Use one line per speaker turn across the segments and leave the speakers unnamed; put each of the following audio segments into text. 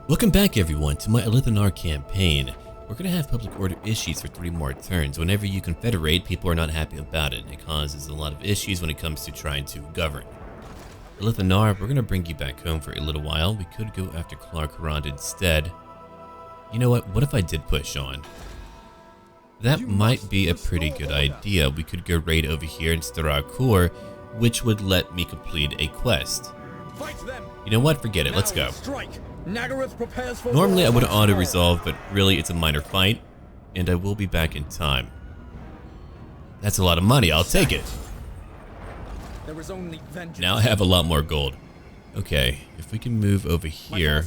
Welcome back everyone to my Ulthuan campaign. We're going to have public order issues for 3 more turns. Whenever you confederate, people are not happy about it. It causes a lot of issues when it comes to trying to govern. Ulthuan, we're going to bring you back home for a little while. We could go after Crone instead. You know what if I did push on? That might be a pretty good idea. We could go raid over here in Surreal, which would let me complete a quest. You know what? Forget it. Let's go. Normally I would auto-resolve, but really it's a minor fight, and I will be back in time. That's a lot of money. I'll take it. Now I have a lot more gold. Okay, if we can move over here,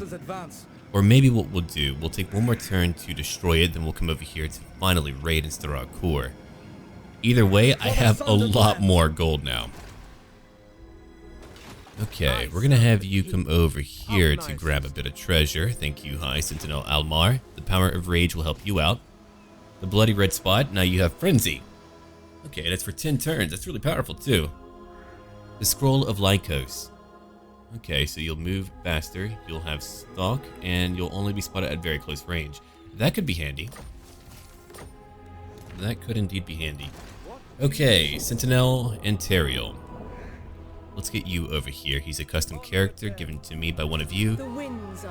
or maybe what we'll do, we'll take one more turn to destroy it, then we'll come over here to finally raid in Surreal. Either way, I have a lot more gold now. Okay, we're gonna have you come over here to grab a bit of treasure. Thank you, High Sentinel Almar. The power of rage will help you out. The bloody red spot, now you have frenzy. Okay, that's for 10 turns. That's really powerful too. The scroll of Lycos. Okay, so you'll move faster, you'll have stalk, and you'll only be spotted at very close range. That could be handy. That could indeed be handy. Okay, Sentinel and Teriel. Let's get you over here. He's a custom character given to me by one of you.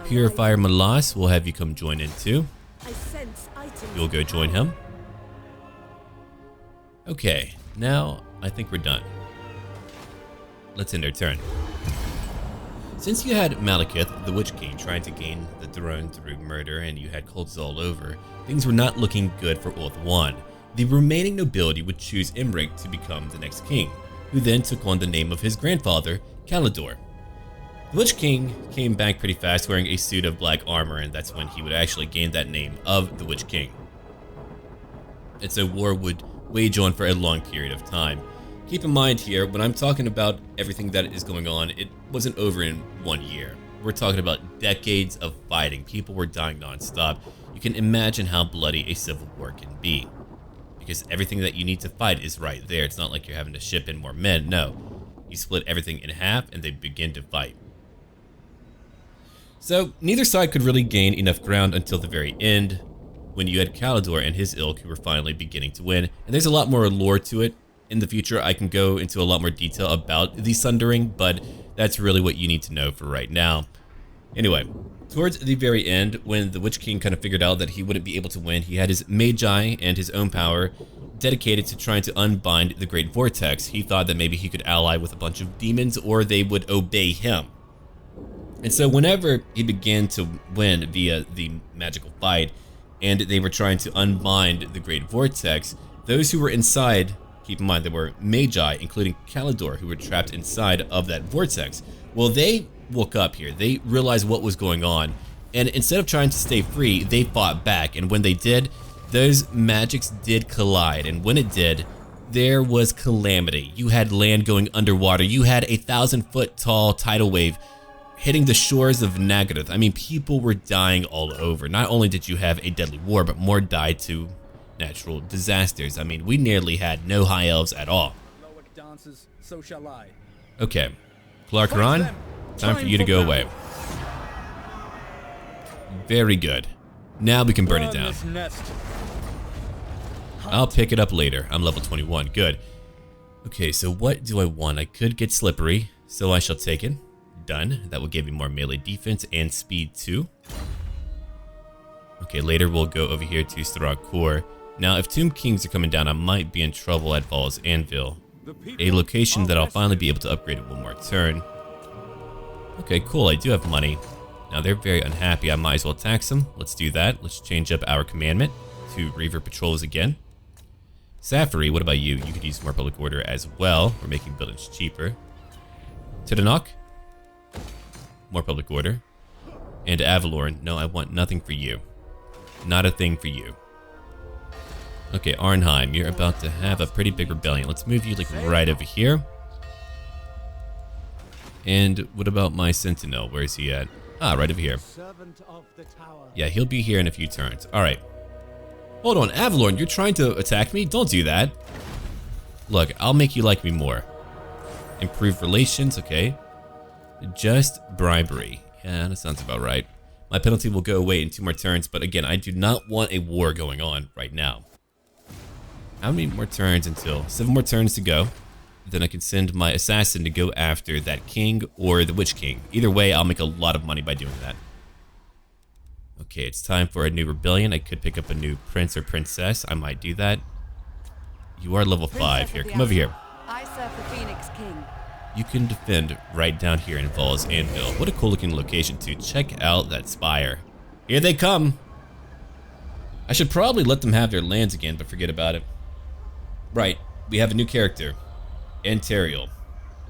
Purifier Malas will have you come join in too. You'll go join him. Okay, now I think we're done. Let's end our turn. Since you had Malekith, the Witch King, trying to gain the throne through murder, and you had cults all over, things were not looking good for Ulthuan. The remaining nobility would choose Imric to become the next king, who then took on the name of his grandfather, Kalidor. The Witch King came back pretty fast wearing a suit of black armor, and that's when he would actually gain that name of the Witch King. And so war would wage on for a long period of time. Keep in mind here, when I'm talking about everything that is going on, it wasn't over in 1 year. We're talking about decades of fighting. People were dying non-stop. You can imagine how bloody a civil war can be, because everything that you need to fight is right there. It's not like you're having to ship in more men. No, you split everything in half and they begin to fight. So neither side could really gain enough ground until the very end, when you had Kalidor and his ilk who were finally beginning to win. And there's a lot more lore to it. In the future, I can go into a lot more detail about the Sundering, but that's really what you need to know for right now. Anyway, towards the very end, when the Witch King kind of figured out that he wouldn't be able to win, he had his Magi and his own power dedicated to trying to unbind the Great Vortex. He thought that maybe he could ally with a bunch of demons or they would obey him. And so whenever he began to win via the magical fight, and they were trying to unbind the Great Vortex, those who were inside, keep in mind there were Magi, including Kalidor, who were trapped inside of that vortex. Well, they woke up here. They realized what was going on, and instead of trying to stay free, they fought back. And when they did, those magics did collide, and when it did, there was calamity. You had land going underwater. You had a 1,000-foot tall tidal wave hitting the shores of Nagaroth. I mean, people were dying all over. Not only did you have a deadly war, but more died to natural disasters. I mean, we nearly had no high elves at all. Okay, Crone, time for you to go away. Very good. Now we can burn it down. I'll pick it up later. I'm level 21. Good. Okay, so what do I want? I could get slippery, so I shall take it. Done. That will give me more melee defense and speed too. Okay, later we'll go over here to Surreal. Now, if Tomb Kings are coming down, I might be in trouble at Val's Anvil, a location that I'll finally be able to upgrade in one more turn. Okay, cool. I do have money. Now, they're very unhappy. I might as well tax them. Let's do that. Let's change up our commandment to Reaver Patrols again. Safari, what about you? You could use more public order as well. We're making buildings cheaper. Tidanok, more public order. And Avalorn, no, I want nothing for you. Not a thing for you. Okay, Arnheim, you're about to have a pretty big rebellion. Let's move you like right over here. And what about my Sentinel? Where is he at? Ah, right over here. Yeah, he'll be here in a few turns. All right. Hold on, Avalorn, you're trying to attack me? Don't do that. Look, I'll make you like me more. Improve relations, okay. Just bribery. Yeah, that sounds about right. My penalty will go away in 2 more turns, but again, I do not want a war going on right now. How many more turns until? 7 more turns to go. Then I can send my assassin to go after that king or the witch king. Either way, I'll make a lot of money by doing that. Okay, it's time for a new rebellion. I could pick up a new prince or princess. I might do that. You are level 5 here. Come over here.
I serve the Phoenix King.
You can defend right down here in Val's Anvil. What a cool looking location too. Check out that spire. Here they come. I should probably let them have their lands again, but forget about it. Right, we have a new character. Antariel.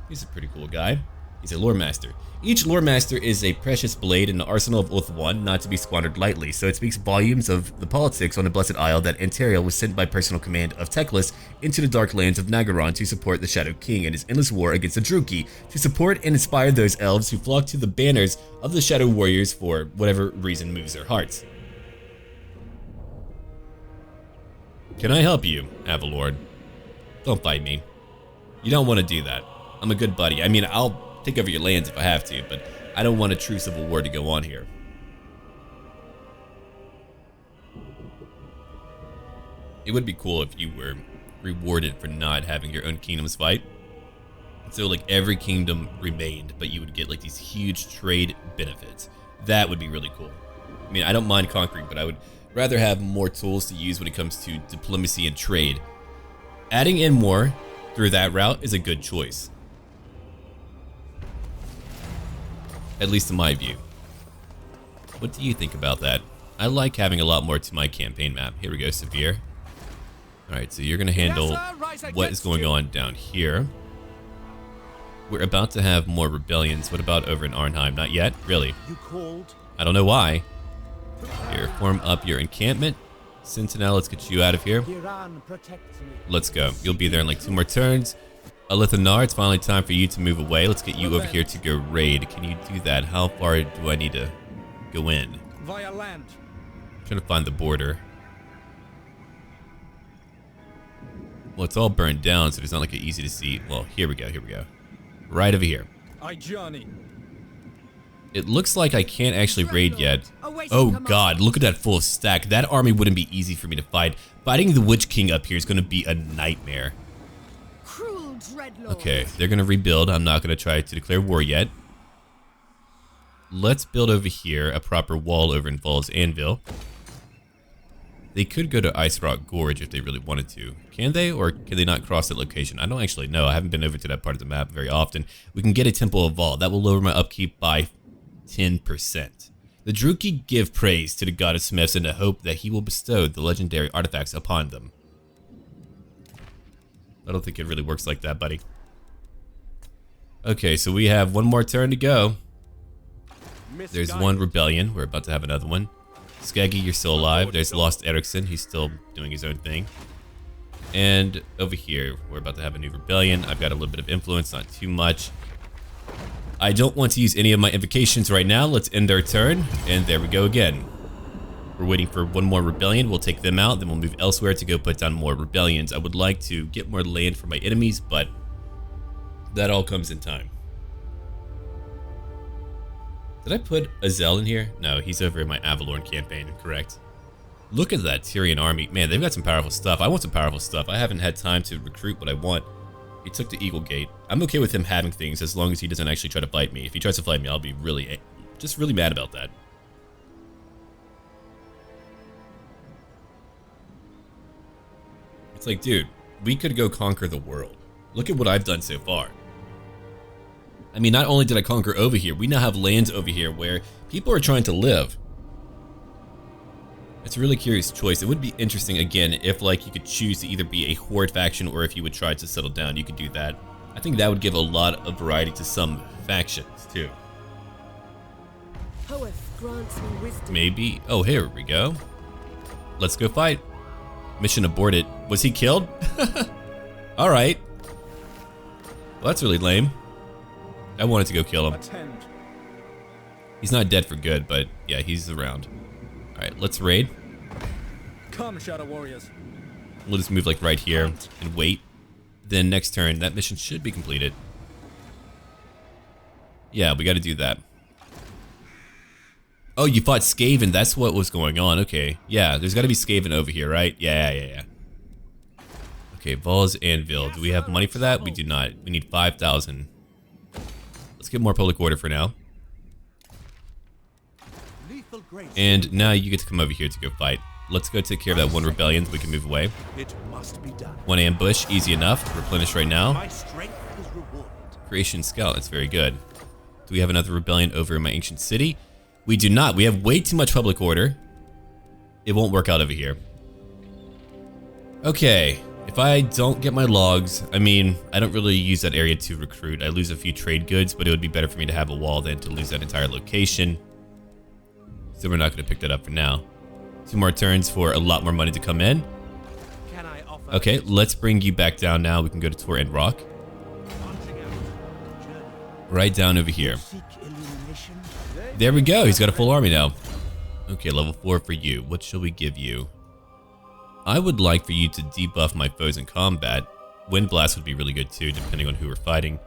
He's a pretty cool guy. He's a lore master. Each lore master is a precious blade in the arsenal of Ulthuan, not to be squandered lightly, so it speaks volumes of the politics on the Blessed Isle that Antariel was sent by personal command of Teclis into the dark lands of Nagaron to support the Shadow King in his endless war against the Druki, to support and inspire those elves who flock to the banners of the Shadow Warriors for whatever reason moves their hearts. Can I help you, Avalord? Don't fight me. You don't want to do that. I'm a good buddy. I mean, I'll take over your lands if I have to, but I don't want a true civil war to go on here. It would be cool if you were rewarded for not having your own kingdoms fight. So like every kingdom remained, but you would get like these huge trade benefits. That would be really cool. I mean, I don't mind conquering, but I would rather have more tools to use when it comes to diplomacy and trade. Adding in more through that route is a good choice. At least in my view. What do you think about that? I like having a lot more to my campaign map. Here we go, Severe. Alright, so you're going to handle what is going on down here. We're about to have more rebellions. What about over in Arnheim? Not yet? Really? I don't know why. Here, form up your encampment. Sentinel, let's get you out of here. Let's go. You'll be there in like 2 more turns. Alithanar, it's finally time for you to move away. Let's get you over here to go raid. Can you do that? How far do I need to go in?
Via land.
I'm trying to find the border. Well, it's all burned down, so it's not like it easy to see. Well, here we go, here we go. Right over here.
Johnny.
It looks like I can't actually raid yet. Oh god, look at that full stack. That army wouldn't be easy for me to fight. Fighting the Witch King up here is going to be a nightmare. Okay, they're going to rebuild. I'm not going to try to declare war yet. Let's build over here a proper wall over in Val's Anvil. They could go to Ice Rock Gorge if they really wanted to. Can they, or can they not cross that location? I don't actually know. I haven't been over to that part of the map very often. We can get a Temple of Val. That will lower my upkeep by 10%. The Druki give praise to the god of smiths in the hope that he will bestow the legendary artifacts upon them. I don't think it really works like that, buddy. Okay, so we have 1 more turn to go. There's 1 rebellion. We're about to have another one. Skaggy, you're still alive. There's Lost Erickson. He's still doing his own thing. And over here, we're about to have a new rebellion. I've got a little bit of influence, not too much. I don't want to use any of my invocations right now. Let's end our turn. And there we go again. We're waiting for 1 more rebellion. We'll take them out. Then we'll move elsewhere to go put down more rebellions. I would like to get more land for my enemies, but that all comes in time. Did I put Azel in here? No, he's over in my Avalorn campaign, correct. Look at that Tyrian army. Man, they've got some powerful stuff. I want some powerful stuff. I haven't had time to recruit what I want. He took the Eagle Gate. I'm okay with him having things as long as he doesn't actually try to fight me. If he tries to fight me, I'll be really, just really mad about that. It's like, dude, we could go conquer the world. Look at what I've done so far. I mean, not only did I conquer over here, we now have lands over here where people are trying to live. It's a really curious choice. It would be interesting, again, if like you could choose to either be a horde faction or if you would try to settle down, you could do that. I think that would give a lot of variety to some factions, too. Maybe. Oh, here we go. Let's go fight. Mission aborted. Was he killed? Alright. Well, that's really lame. I wanted to go kill him. He's not dead for good, but yeah, he's around. Alright, let's raid.
Come, Shadow Warriors.
We'll just move like right here and wait. Then next turn, that mission should be completed. Yeah, we gotta do that. Oh, you fought Skaven. That's what was going on. Okay. Yeah, there's got to be Skaven over here, right? Yeah. Okay, Vol's Anvil. Do we have money for that? We do not. We need 5,000. Let's get more public order for now. And now you get to come over here to go fight. Let's go take care of that one rebellion so we can move away.
It must be done.
One ambush, easy enough. Replenish right now.
My strength is rewarded.
Creation Scout, that's very good. Do we have another rebellion over in my ancient city? We do not. We have way too much public order. It won't work out over here. Okay, if I don't get my logs, I mean, I don't really use that area to recruit. I lose a few trade goods, but it would be better for me to have a wall than to lose that entire location. So we're not going to pick that up for now. 2 more turns for a lot more money to come in.
Can I offer
Okay, let's bring you back down now. We can go to Tor and Rock. Right down over here.
seek illumination?
There we go. He's got a full army now. Okay, level 4 for you. What shall we give you? I would like for you to debuff my foes in combat. Wind Blast would be really good too, depending on who we're fighting.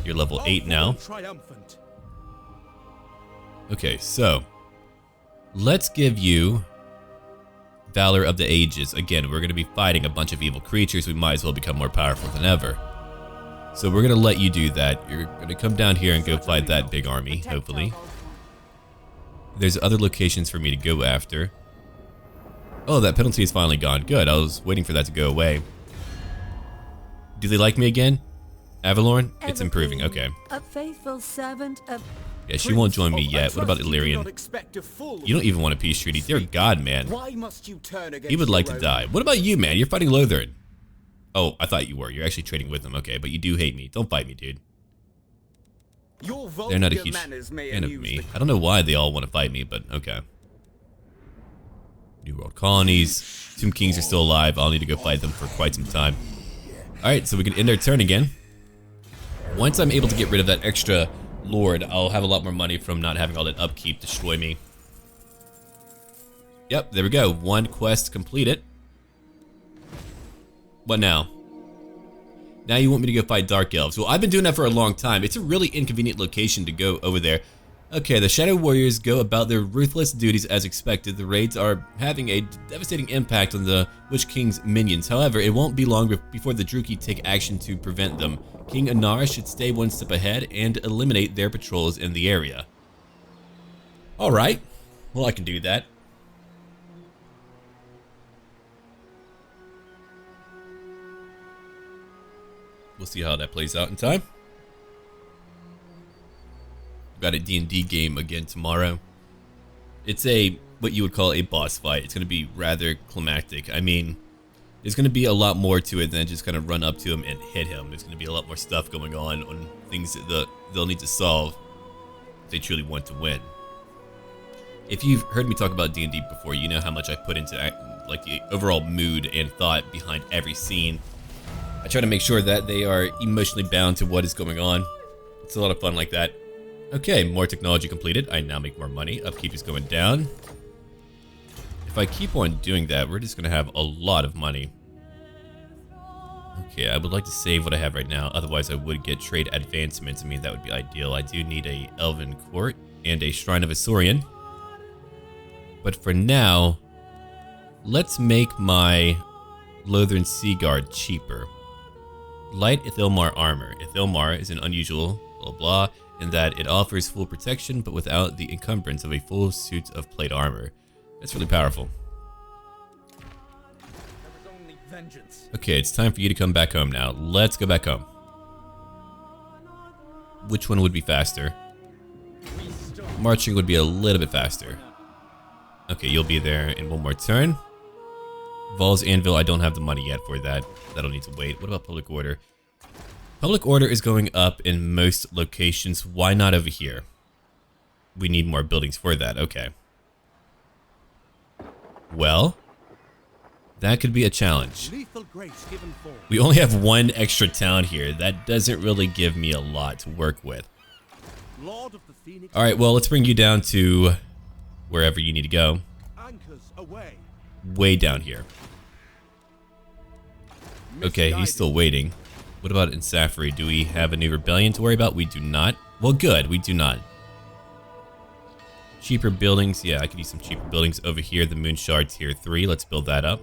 You're level 8 now.
Triumphant.
Okay, so let's give you Valor of the Ages. Again, we're going to be fighting a bunch of evil creatures. We might as well become more powerful than ever. So we're going to let you do that. You're going to come down here and go fight that big army, hopefully. There's other locations for me to go after. Oh, that penalty is finally gone. Good, I was waiting for that to go away. Do they like me again? Avalorn? It's improving, okay.
A faithful servant of...
Yeah, she won't join me yet. What about Illyrian? You don't even want a peace treaty. Dear God, man.
Why must you turn against
He would like to
your
die. What about you, man? You're fighting Lothern. Oh, I thought you were. You're actually trading with them. Okay, but you do hate me. Don't fight me, dude.
Your
They're not a
vulgar
huge
manners may
fan of
amuse
me.
the-
I don't know why they all want to fight me, but okay. New World Colonies. Tomb Kings are still alive. I'll need to go fight them for quite some time. Alright, so we can end our turn again. Once I'm able to get rid of that extra lord, I'll have a lot more money from not having all that upkeep destroy me. Yep, there we go. 1 quest completed. What now? Now you want me to go fight Dark Elves. Well, I've been doing that for a long time. It's a really inconvenient location to go over there. Okay, the Shadow Warriors go about their ruthless duties as expected. The raids are having a devastating impact on the Witch King's minions. However, it won't be long before the Druki take action to prevent them. King Anar should stay 1 step ahead and eliminate their patrols in the area. Alright, well I can do that. We'll see how that plays out in time. Got a D&D game again tomorrow. It's what you would call a boss fight. It's going to be rather climactic. I mean, there's going to be a lot more to it than just kind of run up to him and hit him. There's going to be a lot more stuff going on things that they'll need to solve if they truly want to win. If you've heard me talk about D&D before, you know how much I put into like the overall mood and thought behind every scene. I try to make sure that they are emotionally bound to what is going on. It's a lot of fun like that. Okay, more technology completed. I now make more money. Upkeep is going down. If I keep on doing that, we're just going to have a lot of money. Okay, I would like to save what I have right now. Otherwise, I would get trade advancements. I mean, that would be ideal. I do need a Elven court and a Shrine of a Saurian. But for now, let's make my Lothern Sea Guard cheaper. Light Ithilmar armor. Ithilmar is an unusual blah blah in that it offers full protection but without the encumbrance of a full suit of plate armor. That's really powerful.
There is only vengeance.
Okay, it's time for you to come back home now. Let's go back home. Which one would be faster? Marching would be a little bit faster. Okay, you'll be there in 1 more turn. Vol's Anvil, I don't have the money yet for that. That'll need to wait. What about Public Order? Public Order is going up in most locations. Why not over here? We need more buildings for that. Okay. Well, that could be a challenge.
Lethal grace given form.
We only have 1 extra town here. That doesn't really give me a lot to work with.
Lord of the Phoenix.
Alright, well, let's bring you down to wherever you need to go.
Anchors away.
Way down here. Okay, he's still waiting. What about in Safari? Do we have a new rebellion to worry about? We do not. Well, good, we do not. Cheaper buildings. Yeah, I could use some cheaper buildings over here. The Moon Shard Tier 3. Let's build that up.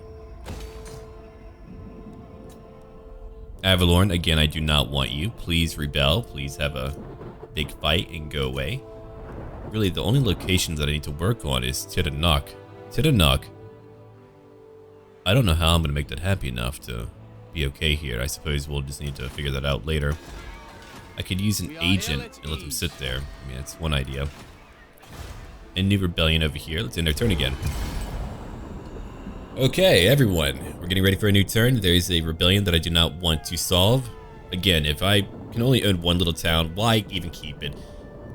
Avalorn, again, I do not want you. Please rebel. Please have a big fight and go away. Really, the only locations that I need to work on is Titanuk. Titanuk. I don't know how I'm going to make that happy enough to be okay here. I suppose we'll just need to figure that out later. I could use an agent and let them sit there. I mean, that's one idea. A new rebellion over here. Let's end our turn again. Okay, everyone. We're getting ready for a new turn. There is a rebellion that I do not want to solve. Again, if I can only own one little town, why even keep it?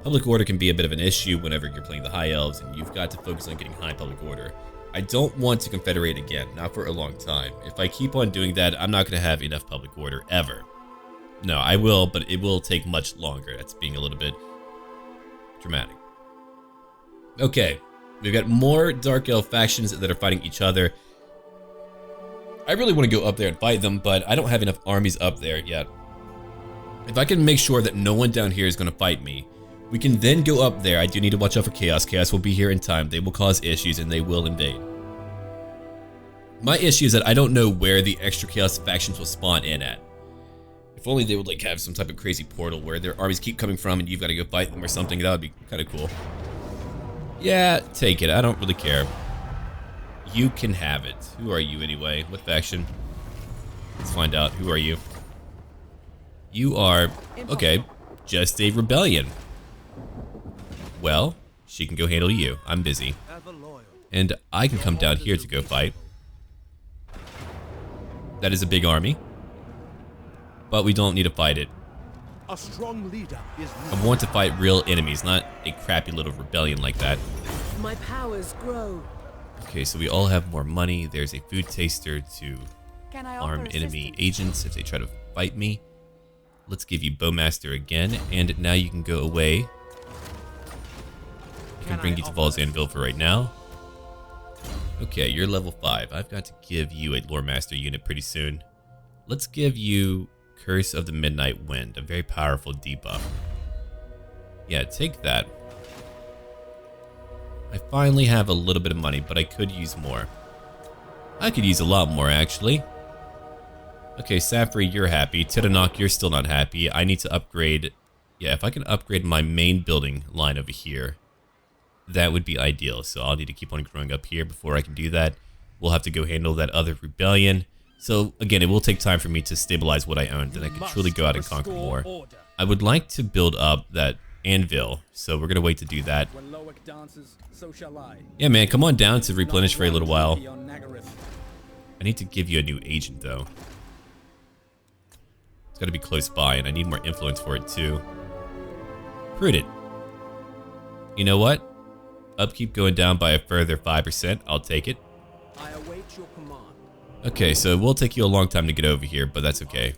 Public order can be a bit of an issue whenever you're playing the High Elves, and you've got to focus on getting high public order. I don't want to confederate again, not for a long time. If I keep on doing that, I'm not going to have enough public order, ever. No, I will, but it will take much longer. That's being a little bit dramatic. Okay, we've got more Dark Elf factions that are fighting each other. I really want to go up there and fight them, but I don't have enough armies up there yet. If I can make sure that no one down here is going to fight me, we can then go up there. I do need to watch out for Chaos. Chaos will be here in time. They will cause issues and they will invade. My issue is that I don't know where the extra Chaos factions will spawn in at. If only they would like have some type of crazy portal where their armies keep coming from and you've got to go fight them or something. That would be kind of cool. Yeah, take it. I don't really care. You can have it. Who are you anyway? What faction? Let's find out. Who are you? You are, okay, just a rebellion. Well, she can go handle you. I'm busy. And I can come down here to go fight. That is a big army. But we don't need to fight it.
A strong leader is
I want to fight real enemies, not a crappy little rebellion like that.
My powers grow.
Okay, so we all have more money. There's a food taster to
Can I
arm
offer
enemy
assistance?
agents if they try to fight me. Let's give you Bowmaster again, and now you can go away. I can bring you to Val's Anvil for right now. Okay, you're level 5. I've got to give you a Lore Master unit pretty soon. Let's give you Curse of the Midnight Wind, a very powerful debuff. Yeah, take that. I finally have a little bit of money, but I could use more. I could use a lot more, actually. Okay, Safri, you're happy. Titanuk, you're still not happy. I need to upgrade. Yeah, if I can upgrade my main building line over here, that would be ideal. So I'll need to keep on growing up here before I can do that. We'll have to go handle that other rebellion. So again, it will take time for me to stabilize what I own, then I can truly go out and conquer more. I would like to build up that anvil, so we're gonna wait to do that.
When Loic dances, so shall I.
Yeah, man, come on down to replenish for a little while.
Beyond Nagaryth.
I need to give you a new agent, though. It's got to be close by, and I need more influence for it, too. Prudent. You know what? Upkeep going down by a further 5%. I'll take it.
I await your command.
Okay, so it will take you a long time to get over here, but that's okay.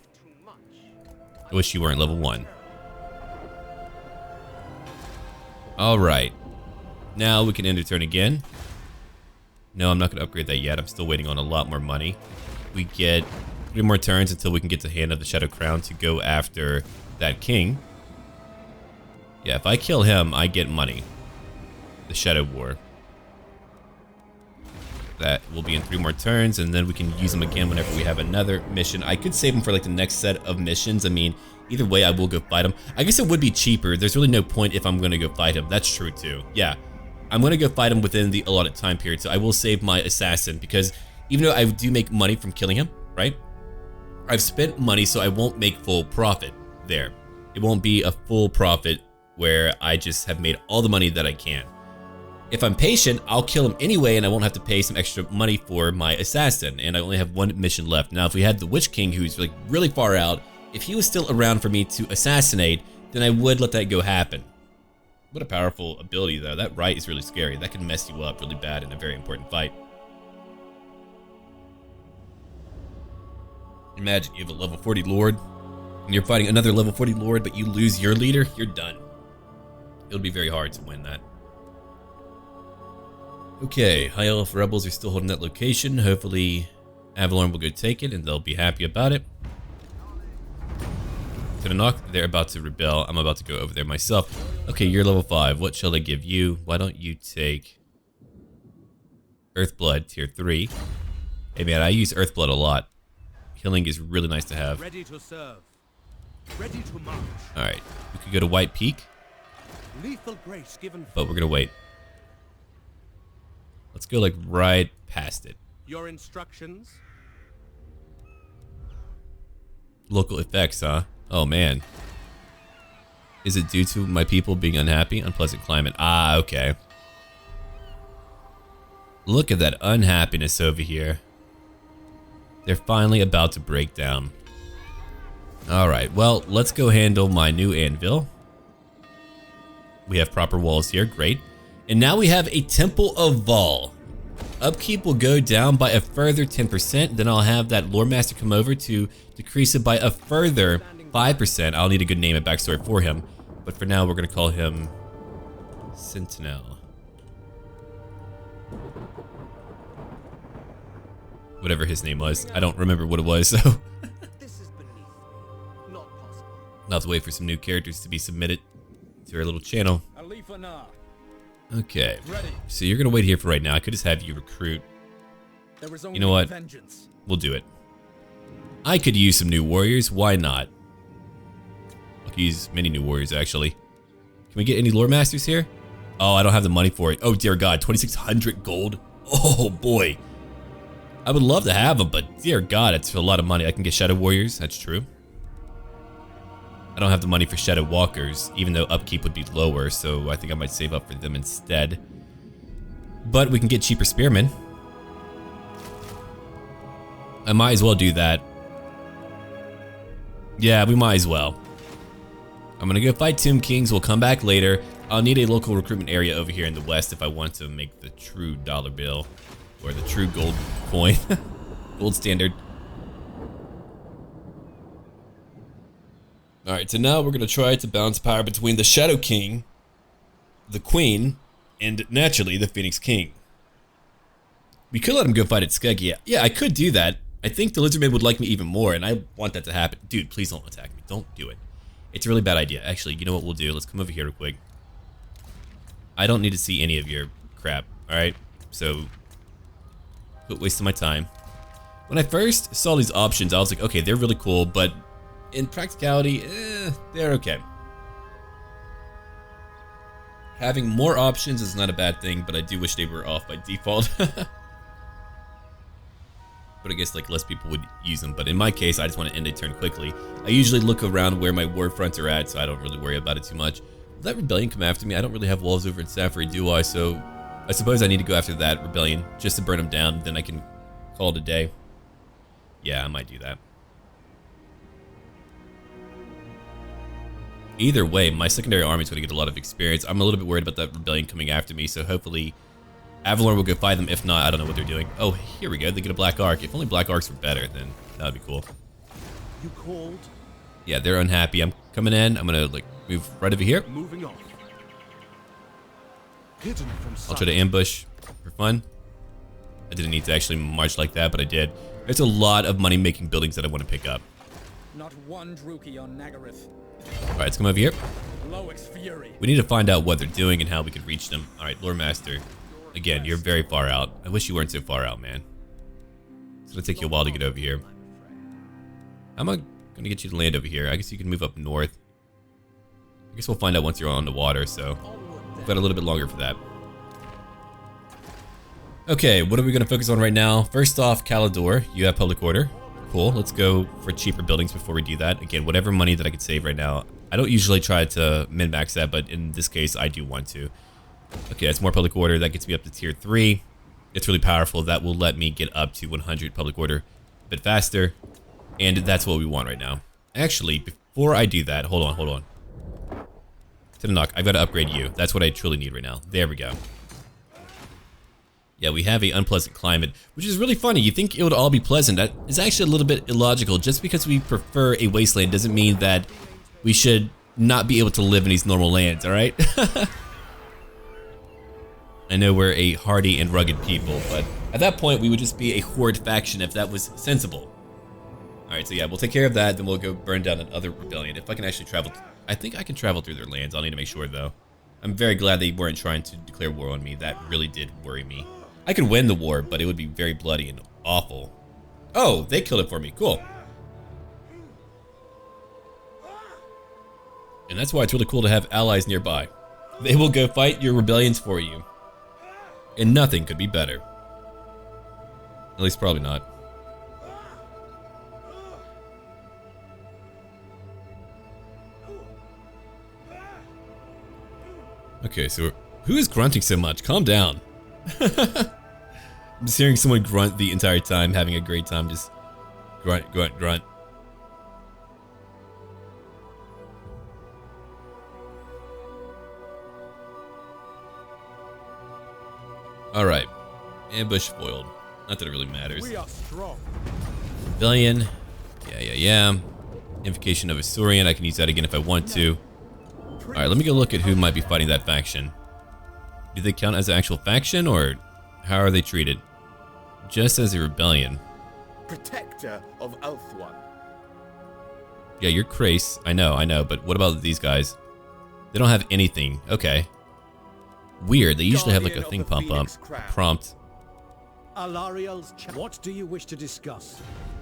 I wish you weren't level 1. Alright. Now we can end our turn again. No, I'm not going to upgrade that yet. I'm still waiting on a lot more money. We get 3 more turns until we can get to Hand of the Shadow Crown to go after that king. Yeah, if I kill him, I get money. The Shadow War. That will be in 3 more turns, and then we can use them again whenever we have another mission. I could save them for like the next set of missions. I mean, either way, I will go fight him. I guess it would be cheaper. There's really no point if I'm going to go fight him. That's true too. Yeah, I'm going to go fight him within the allotted time period, so I will save my assassin, because even though I do make money from killing him, right? I've spent money, so I won't make full profit there. It won't be a full profit where I just have made all the money that I can. If I'm patient, I'll kill him anyway, and I won't have to pay some extra money for my assassin, and I only have 1 mission left. Now, if we had the Witch King, who's like really far out, if he was still around for me to assassinate, then I would let that go happen. What a powerful ability, though. That right is really scary. That can mess you up really bad in a very important fight. Imagine you have a level 40 Lord, and you're fighting another level 40 Lord, but you lose your leader, you're done. It'll be very hard to win that. Okay, High Elf Rebels are still holding that location. Hopefully, Avalorn will go take it, and they'll be happy about it. Tenanok, they're about to rebel. I'm about to go over there myself. Okay, you're level 5. What shall I give you? Why don't you take Earthblood tier 3? Hey man, I use Earthblood a lot. Healing is really nice to have.
Ready to serve. Ready to march.
Alright, we could go to White Peak,
Lethal grace given.
but we're gonna wait. Let's go like right past it.
Your instructions.
Local effects, huh? Oh man. Is it due to my people being unhappy? Unpleasant climate. Ah, okay. Look at that unhappiness over here. They're finally about to break down. Alright, well, let's go handle my new anvil. We have proper walls here, great. And now we have a Temple of Vol. Upkeep will go down by a further 10%, then I'll have that Lore Master come over to decrease it by a further 5%. I'll need a good name and backstory for him. But for now, we're gonna call him Sentinel. Whatever his name was. I don't remember what it was, so
This is beneath me. Not possible.
I'll have to wait for some new characters to be submitted to our little channel.
Alifana.
Okay,
Ready.
so you're gonna wait here for right now. I could just have you recruit.
There is only
You know what?
vengeance.
We'll do it. I could use some new warriors. Why not? I could use many new warriors, actually. Can we get any lore masters here? Oh, I don't have the money for it. Oh, dear God. 2,600 gold. Oh, boy. I would love to have them, but dear God, it's a lot of money. I can get shadow warriors. That's true. I don't have the money for shadow walkers, even though upkeep would be lower, so I think I might save up for them instead. But we can get cheaper spearmen. I might as well do that. Yeah, we might as well. I'm gonna go fight Tomb Kings. We'll come back later. I'll need a local recruitment area over here in the west if I want to make the true dollar bill. Or the true gold coin. Gold standard. Alright, so now we're gonna try to balance power between the Shadow King, the Queen, and naturally the Phoenix King. We could let him go fight at Skeggy. Yeah, I could do that. I think the Lizardman would like me even more, and I want that to happen. Dude, please don't attack me. Don't do it. It's a really bad idea. Actually, you know what we'll do? Let's come over here real quick. I don't need to see any of your crap, alright? So, quit wasting my time. When I first saw these options, I was like, okay, they're really cool, but in practicality, they're okay. Having more options is not a bad thing, but I do wish they were off by default. But I guess like less people would use them. But in my case, I just want to end a turn quickly. I usually look around where my war fronts are at, so I don't really worry about it too much. Will that rebellion come after me? I don't really have walls over in Safari, do I? So I suppose I need to go after that rebellion just to burn them down. Then I can call it a day. Yeah, I might do that. Either way, my secondary army is going to get a lot of experience. I'm a little bit worried about that rebellion coming after me, so hopefully Avalon will go fight them. If not, I don't know what they're doing. Oh, here we go. They get a black arc. If only black arcs were better, then that would be cool.
You called?
Yeah, they're unhappy. I'm coming in. I'm going to like move right over here.
Moving off. Hidden from sight.
I'll try to ambush for fun. I didn't need to actually march like that, but I did. There's a lot of money-making buildings that I want to pick up.
Not one Druki on Nagaryth.
All right, let's come over here.
Loic's fury.
We need to find out what they're doing and how we can reach them. All right, Lore Master. Again, you're very far out. I wish you weren't so far out, man. It's gonna take you a while to get over here. How am I gonna get you to land over here? I guess you can move up north. I guess we'll find out once you're on the water, so we've got a little bit longer for that. Okay, what are we gonna focus on right now? First off, Calador, you have public order. Cool, let's go for cheaper buildings before we do that. Again, whatever money that I could save right now. I don't usually try to min-max that, but in this case, I do want to. Okay, that's more public order. That gets me up to tier 3. It's really powerful. That will let me get up to 100 public order a bit faster. And that's what we want right now. Actually, before I do that, hold on. Tenanok, I've got to upgrade you. That's what I truly need right now. There we go. Yeah, we have a unpleasant climate, which is really funny. You think it would all be pleasant. That is actually a little bit illogical. Just because we prefer a wasteland doesn't mean that we should not be able to live in these normal lands, all right? I know we're a hardy and rugged people, but at that point, we would just be a horde faction if that was sensible. Alright, so yeah, we'll take care of that, then we'll go burn down another rebellion. If I can actually travel... I think I can travel through their lands. I'll need to make sure, though. I'm very glad they weren't trying to declare war on me. That really did worry me. I could win the war, but it would be very bloody and awful. Oh, they killed it for me. Cool. And that's why it's really cool to have allies nearby. They will go fight your rebellions for you. And nothing could be better. At least probably not. Okay, so who is grunting so much? Calm down. I'm just hearing someone grunt the entire time, having a great time, just grunt, grunt, grunt. Alright. Ambush foiled. Not that it really matters.
We are strong.
Rebellion. Yeah. Invocation of a Saurian. I can use that again if I want to. Alright, let me go look at who might be fighting that faction. Do they count as an actual faction, or how are they treated? Just as a rebellion.
Protector of Ulthuan.
Yeah, you're Crace. I know, but what about these guys? They don't have anything. Okay. Weird, they usually have like a thing pop up. Prompt.
Alariel's what do you wish to discuss?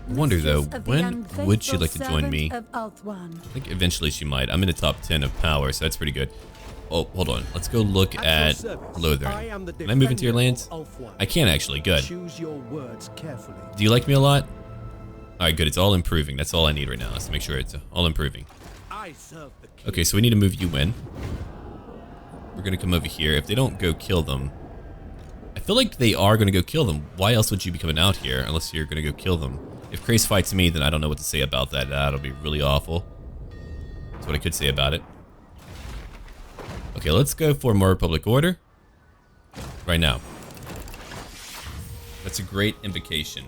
I wonder though,
Missus of the
when would she like to
unfaithful
join me?
servant of Ulthuan.
I think eventually she might. I'm in the top 10 of power, so that's pretty good. Oh, hold on. Let's go look at Lothern. Can I move into your lands? I can actually. Good.
Choose your words carefully.
Do you like me a lot? Alright, good. It's all improving. That's all I need right now. Let's make sure it's all improving.
I serve the king.
Okay, so we need to move you in. We're going to come over here. If they don't go kill them... I feel like they are going to go kill them. Why else would you be coming out here unless you're going to go kill them? If Crace fights me, then I don't know what to say about that. That'll be really awful. That's what I could say about it. Okay, let's go for more public order. Right now. That's a great invocation.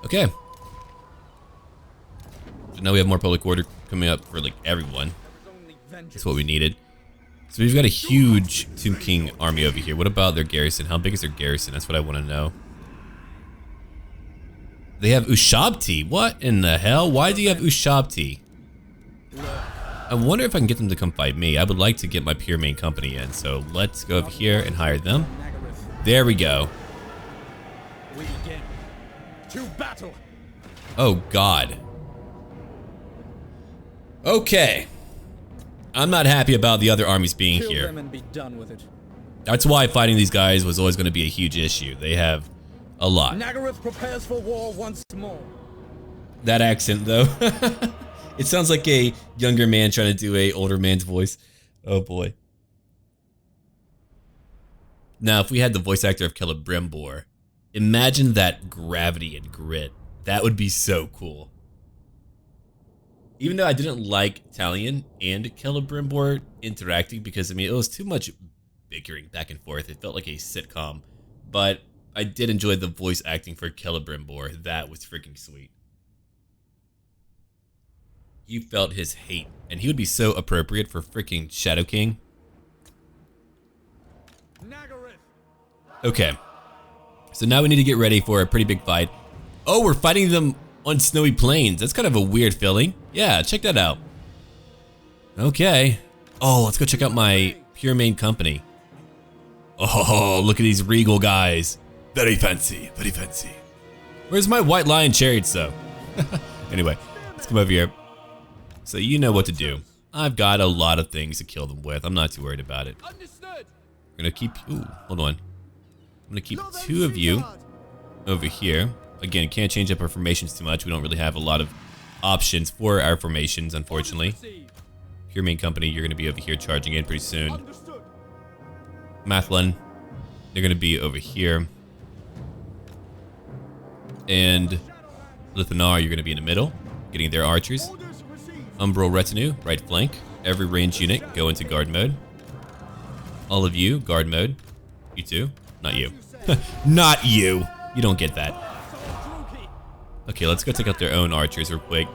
Okay. So now we have more public order coming up for like everyone. That's what we needed. So we've got a huge Tomb King army over here. What about their garrison? How big is their garrison? That's what I want to know. They have Ushabti. What in the hell? Why do you have Ushabti? I wonder if I can get them to come fight me. I would like to get my pure main company in. So let's go over here and hire them. There we go.
We begin. To battle.
Oh, God. Okay. I'm not happy about the other armies being
Kill
here.
them and be done with it.
That's why fighting these guys was always going to be a huge issue. They have a lot.
Naggareth prepares for war once more.
That accent, though. It sounds like a younger man trying to do a older man's voice. Oh, boy. Now, if we had the voice actor of Celebrimbor, imagine that gravity and grit. That would be so cool. Even though I didn't like Talion and Celebrimbor interacting because, I mean, it was too much bickering back and forth. It felt like a sitcom. But I did enjoy the voice acting for Celebrimbor. That was freaking sweet. You felt his hate. And he would be so appropriate for freaking Shadow King. Okay. So now we need to get ready for a pretty big fight. Oh, we're fighting them on snowy plains. That's kind of a weird feeling. Yeah, check that out. Okay. Oh, let's go check out my pure main company. Oh, look at these regal guys. Very fancy, very fancy. Where's my white lion chariots though? Anyway, let's come over here. So you know what to do. I've got a lot of things to kill them with. I'm not too worried about it.
Understood.
I'm gonna keep, ooh, hold on. I'm gonna keep two of you over here. Again, can't change up our formations too much. We don't really have a lot of options for our formations, unfortunately. Pure main company, you're gonna be over here charging in pretty soon. Mathlin, they're gonna be over here. And Lithanar, you're gonna be in the middle, getting their archers. Umbral retinue, right flank. Every ranged unit, go into guard mode. All of you, guard mode. You too? Not you. Not you! You don't get that. Okay, let's go take out their own archers real quick.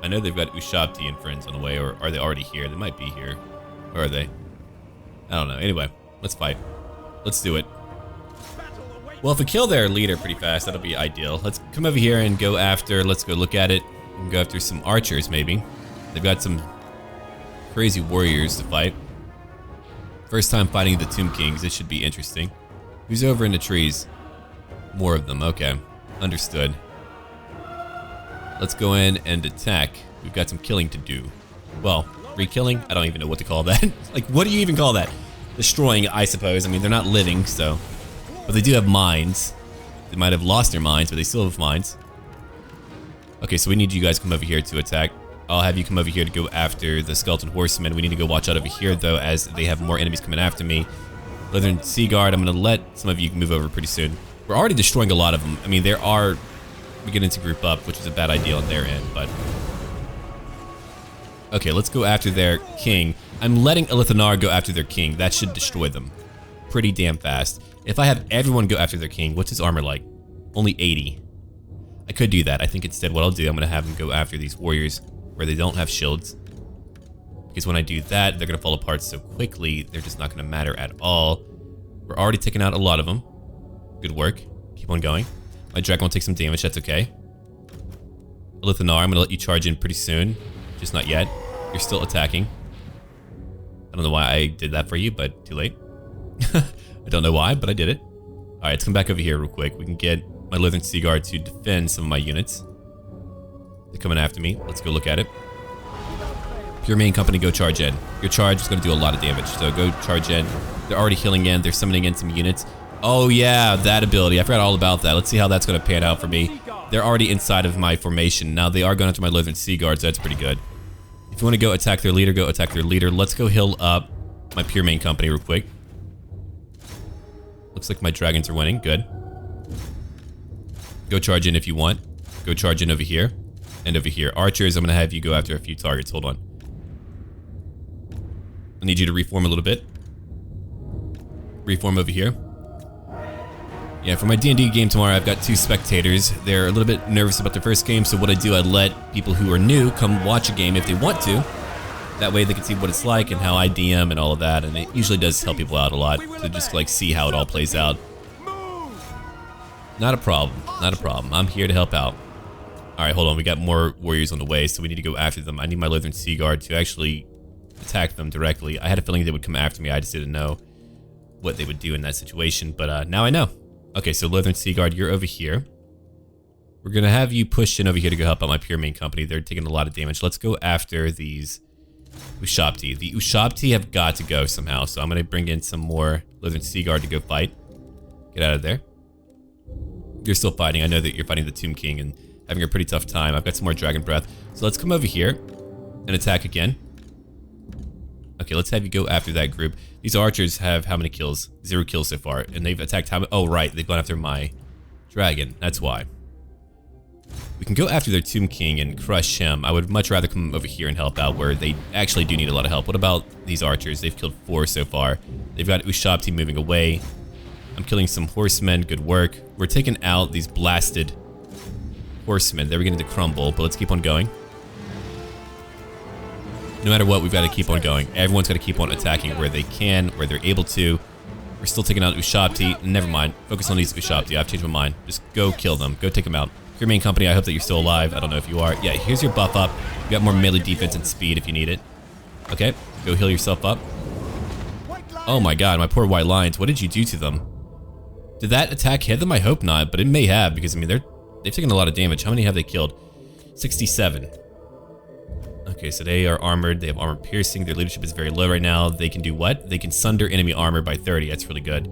I know they've got Ushabti and friends on the way, or are they already here? They might be here. Or are they? I don't know. Anyway, let's fight. Let's do it. Well, if we kill their leader pretty fast, that'll be ideal. Let's come over here and go after, let's go look at it. We can go after some archers, maybe. They've got some crazy warriors to fight. First time fighting the Tomb Kings, this should be interesting. Who's over in the trees? More of them, okay. Understood. Let's go in and attack. We've got some killing to do. Well, re-killing? I don't even know what to call that. Like, what do you even call that? Destroying, I suppose. I mean, they're not living, so... But they do have minds. They might have lost their minds, but they still have minds. Okay, so we need you guys to come over here to attack. I'll have you come over here to go after the skeleton horsemen. We need to go watch out over here, though, as they have more enemies coming after me. Northern Sea Guard, I'm going to let some of you move over pretty soon. We're already destroying a lot of them. I mean, there are beginning to group up, which is a bad idea on their end, but... Okay, let's go after their king. I'm letting Ulthuan go after their king. That should destroy them pretty damn fast. If I have everyone go after their king, what's his armor like? Only 80. I could do that. I think instead what I'll do, I'm going to have them go after these warriors where they don't have shields. Because when I do that, they're going to fall apart so quickly, they're just not going to matter at all. We're already taking out a lot of them. Good work. Keep on going. My dragon will take some damage, that's okay. Ulthuan, I'm going to let you charge in pretty soon. Just not yet. You're still attacking. I don't know why I did that for you, but too late. I don't know why, but I did it. Alright, let's come back over here real quick. We can get my Northern Sea Guard to defend some of my units. They're coming after me. Let's go look at it. Pure main company, go charge in. Your charge is going to do a lot of damage, so go charge in. They're already healing in. They're summoning in some units. Oh yeah, that ability. I forgot all about that. Let's see how that's going to pan out for me. They're already inside of my formation. Now they are going after my Northern Sea Guards, so that's pretty good. If you want to go attack their leader, go attack their leader. Let's go heal up my pure main company real quick. Looks like my dragons are winning. Good. Go charge in if you want. Go charge in over here. And over here. Archers, I'm going to have you go after a few targets. Hold on. I need you to reform a little bit. Reform over here. Yeah, for my D&D game tomorrow, I've got 2 spectators. They're a little bit nervous about their first game, so what I do, I let people who are new come watch a game if they want to. That way they can see what it's like and how I DM and all of that, and it usually does help people out a lot to just like see how it all plays out. Not a problem. Not a problem. I'm here to help out. Alright, hold on. We got more warriors on the way, so we need to go after them. I need my Northern Sea Guard to actually attack them directly. I had a feeling they would come after me. I just didn't know what they would do in that situation, but now I know. Okay, so Northern Sea Guard, you're over here. We're going to have you push in over here to go help out my pure main company. They're taking a lot of damage. Let's go after these Ushabti. The Ushabti have got to go somehow, so I'm going to bring in some more Northern Sea Guard to go fight. Get out of there. You're still fighting. I know that you're fighting the Tomb King and having a pretty tough time. I've got some more Dragon Breath. So let's come over here and attack again. Okay, let's have you go after that group. These archers have how many kills? 0 kills so far. And they've attacked how many? Oh, right. They've gone after my dragon. That's why. We can go after their Tomb King and crush him. I would much rather come over here and help out where they actually do need a lot of help. What about these archers? They've killed 4 so far. They've got Ushabti moving away. I'm killing some horsemen. Good work. We're taking out these blasted horsemen. They're beginning to crumble, but let's keep on going. No matter what, we've got to keep on going. Everyone's got to keep on attacking where they can, where they're able to. We're still taking out Ushabti. Never mind. Focus on these Ushabti. I've changed my mind. Just go kill them. Go take them out. Your main company, I hope that you're still alive. I don't know if you are. Yeah, here's your buff up. You got more melee defense and speed if you need it. Okay, go heal yourself up. Oh my god, my poor white lions. What did you do to them? Did that attack hit them? I hope not, but it may have, because I mean they've taken a lot of damage. How many have they killed? 67. Okay, so they are armored. They have armor piercing. Their leadership is very low right now. They can do what? They can sunder enemy armor by 30. That's really good.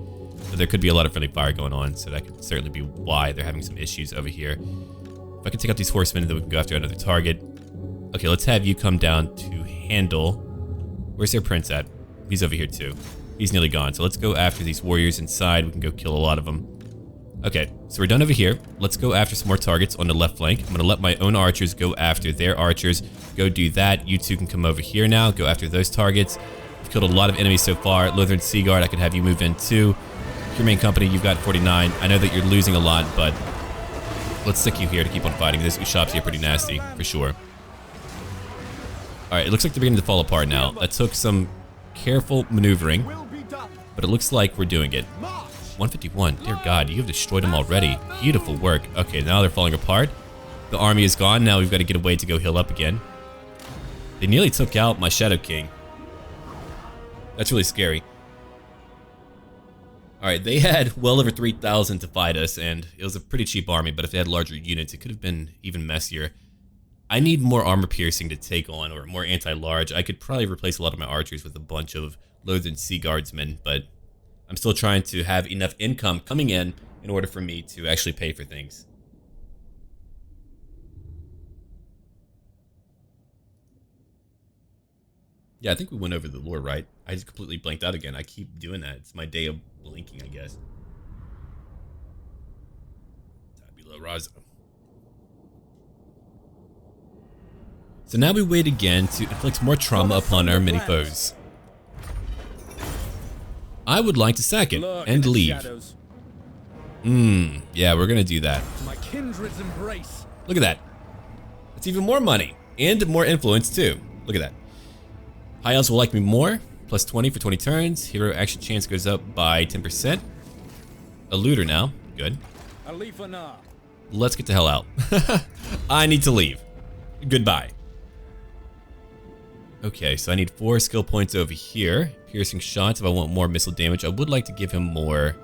But there could be a lot of friendly fire going on, so that could certainly be why they're having some issues over here. If I can take out these horsemen, then we can go after another target. Okay, let's have you come down to handle... Where's their prince at? He's over here too. He's nearly gone. So let's go after these warriors inside. We can go kill a lot of them. Okay, so we're done over here. Let's go after some more targets on the left flank. I'm going to let my own archers go after their archers. Go do that. You two can come over here now. Go after those targets. We've killed a lot of enemies so far. Northern Sea Guard, I could have you move in too. Your main company, you've got 49. I know that you're losing a lot, but let's stick you here to keep on fighting. Those Ushabti are pretty nasty, for sure. Alright, it looks like they're beginning to fall apart now. That took some careful maneuvering, but it looks like we're doing it. 151. Dear God, you have destroyed them already. Beautiful work. Okay, now they're falling apart. The army is gone. Now we've got to get away to go heal up again. They nearly took out my Shadow King. That's really scary. Alright, they had well over 3,000 to fight us, and it was a pretty cheap army, but if they had larger units, it could have been even messier. I need more armor piercing to take on, or more anti-large. I could probably replace a lot of my archers with a bunch of Loathed Sea Guardsmen, but I'm still trying to have enough income coming in order for me to actually pay for things. Yeah, I think we went over the lore, right? I just completely blanked out again. I keep doing that. It's my day of blinking, I guess. Tabula rasa. So now we wait again to inflict more trauma upon our many foes. I would like to sack it and leave. Yeah, we're gonna do that.
My kindred's embrace.
Look at that. That's even more money and more influence too. Look at that. High elves will like me more. Plus 20 for 20 turns. Hero action chance goes up by 10%. A looter now. Good. Let's get the hell out. I need to leave. Goodbye. Okay, so I need 4 skill points over here. Piercing shots if I want more missile damage. I would like to give him more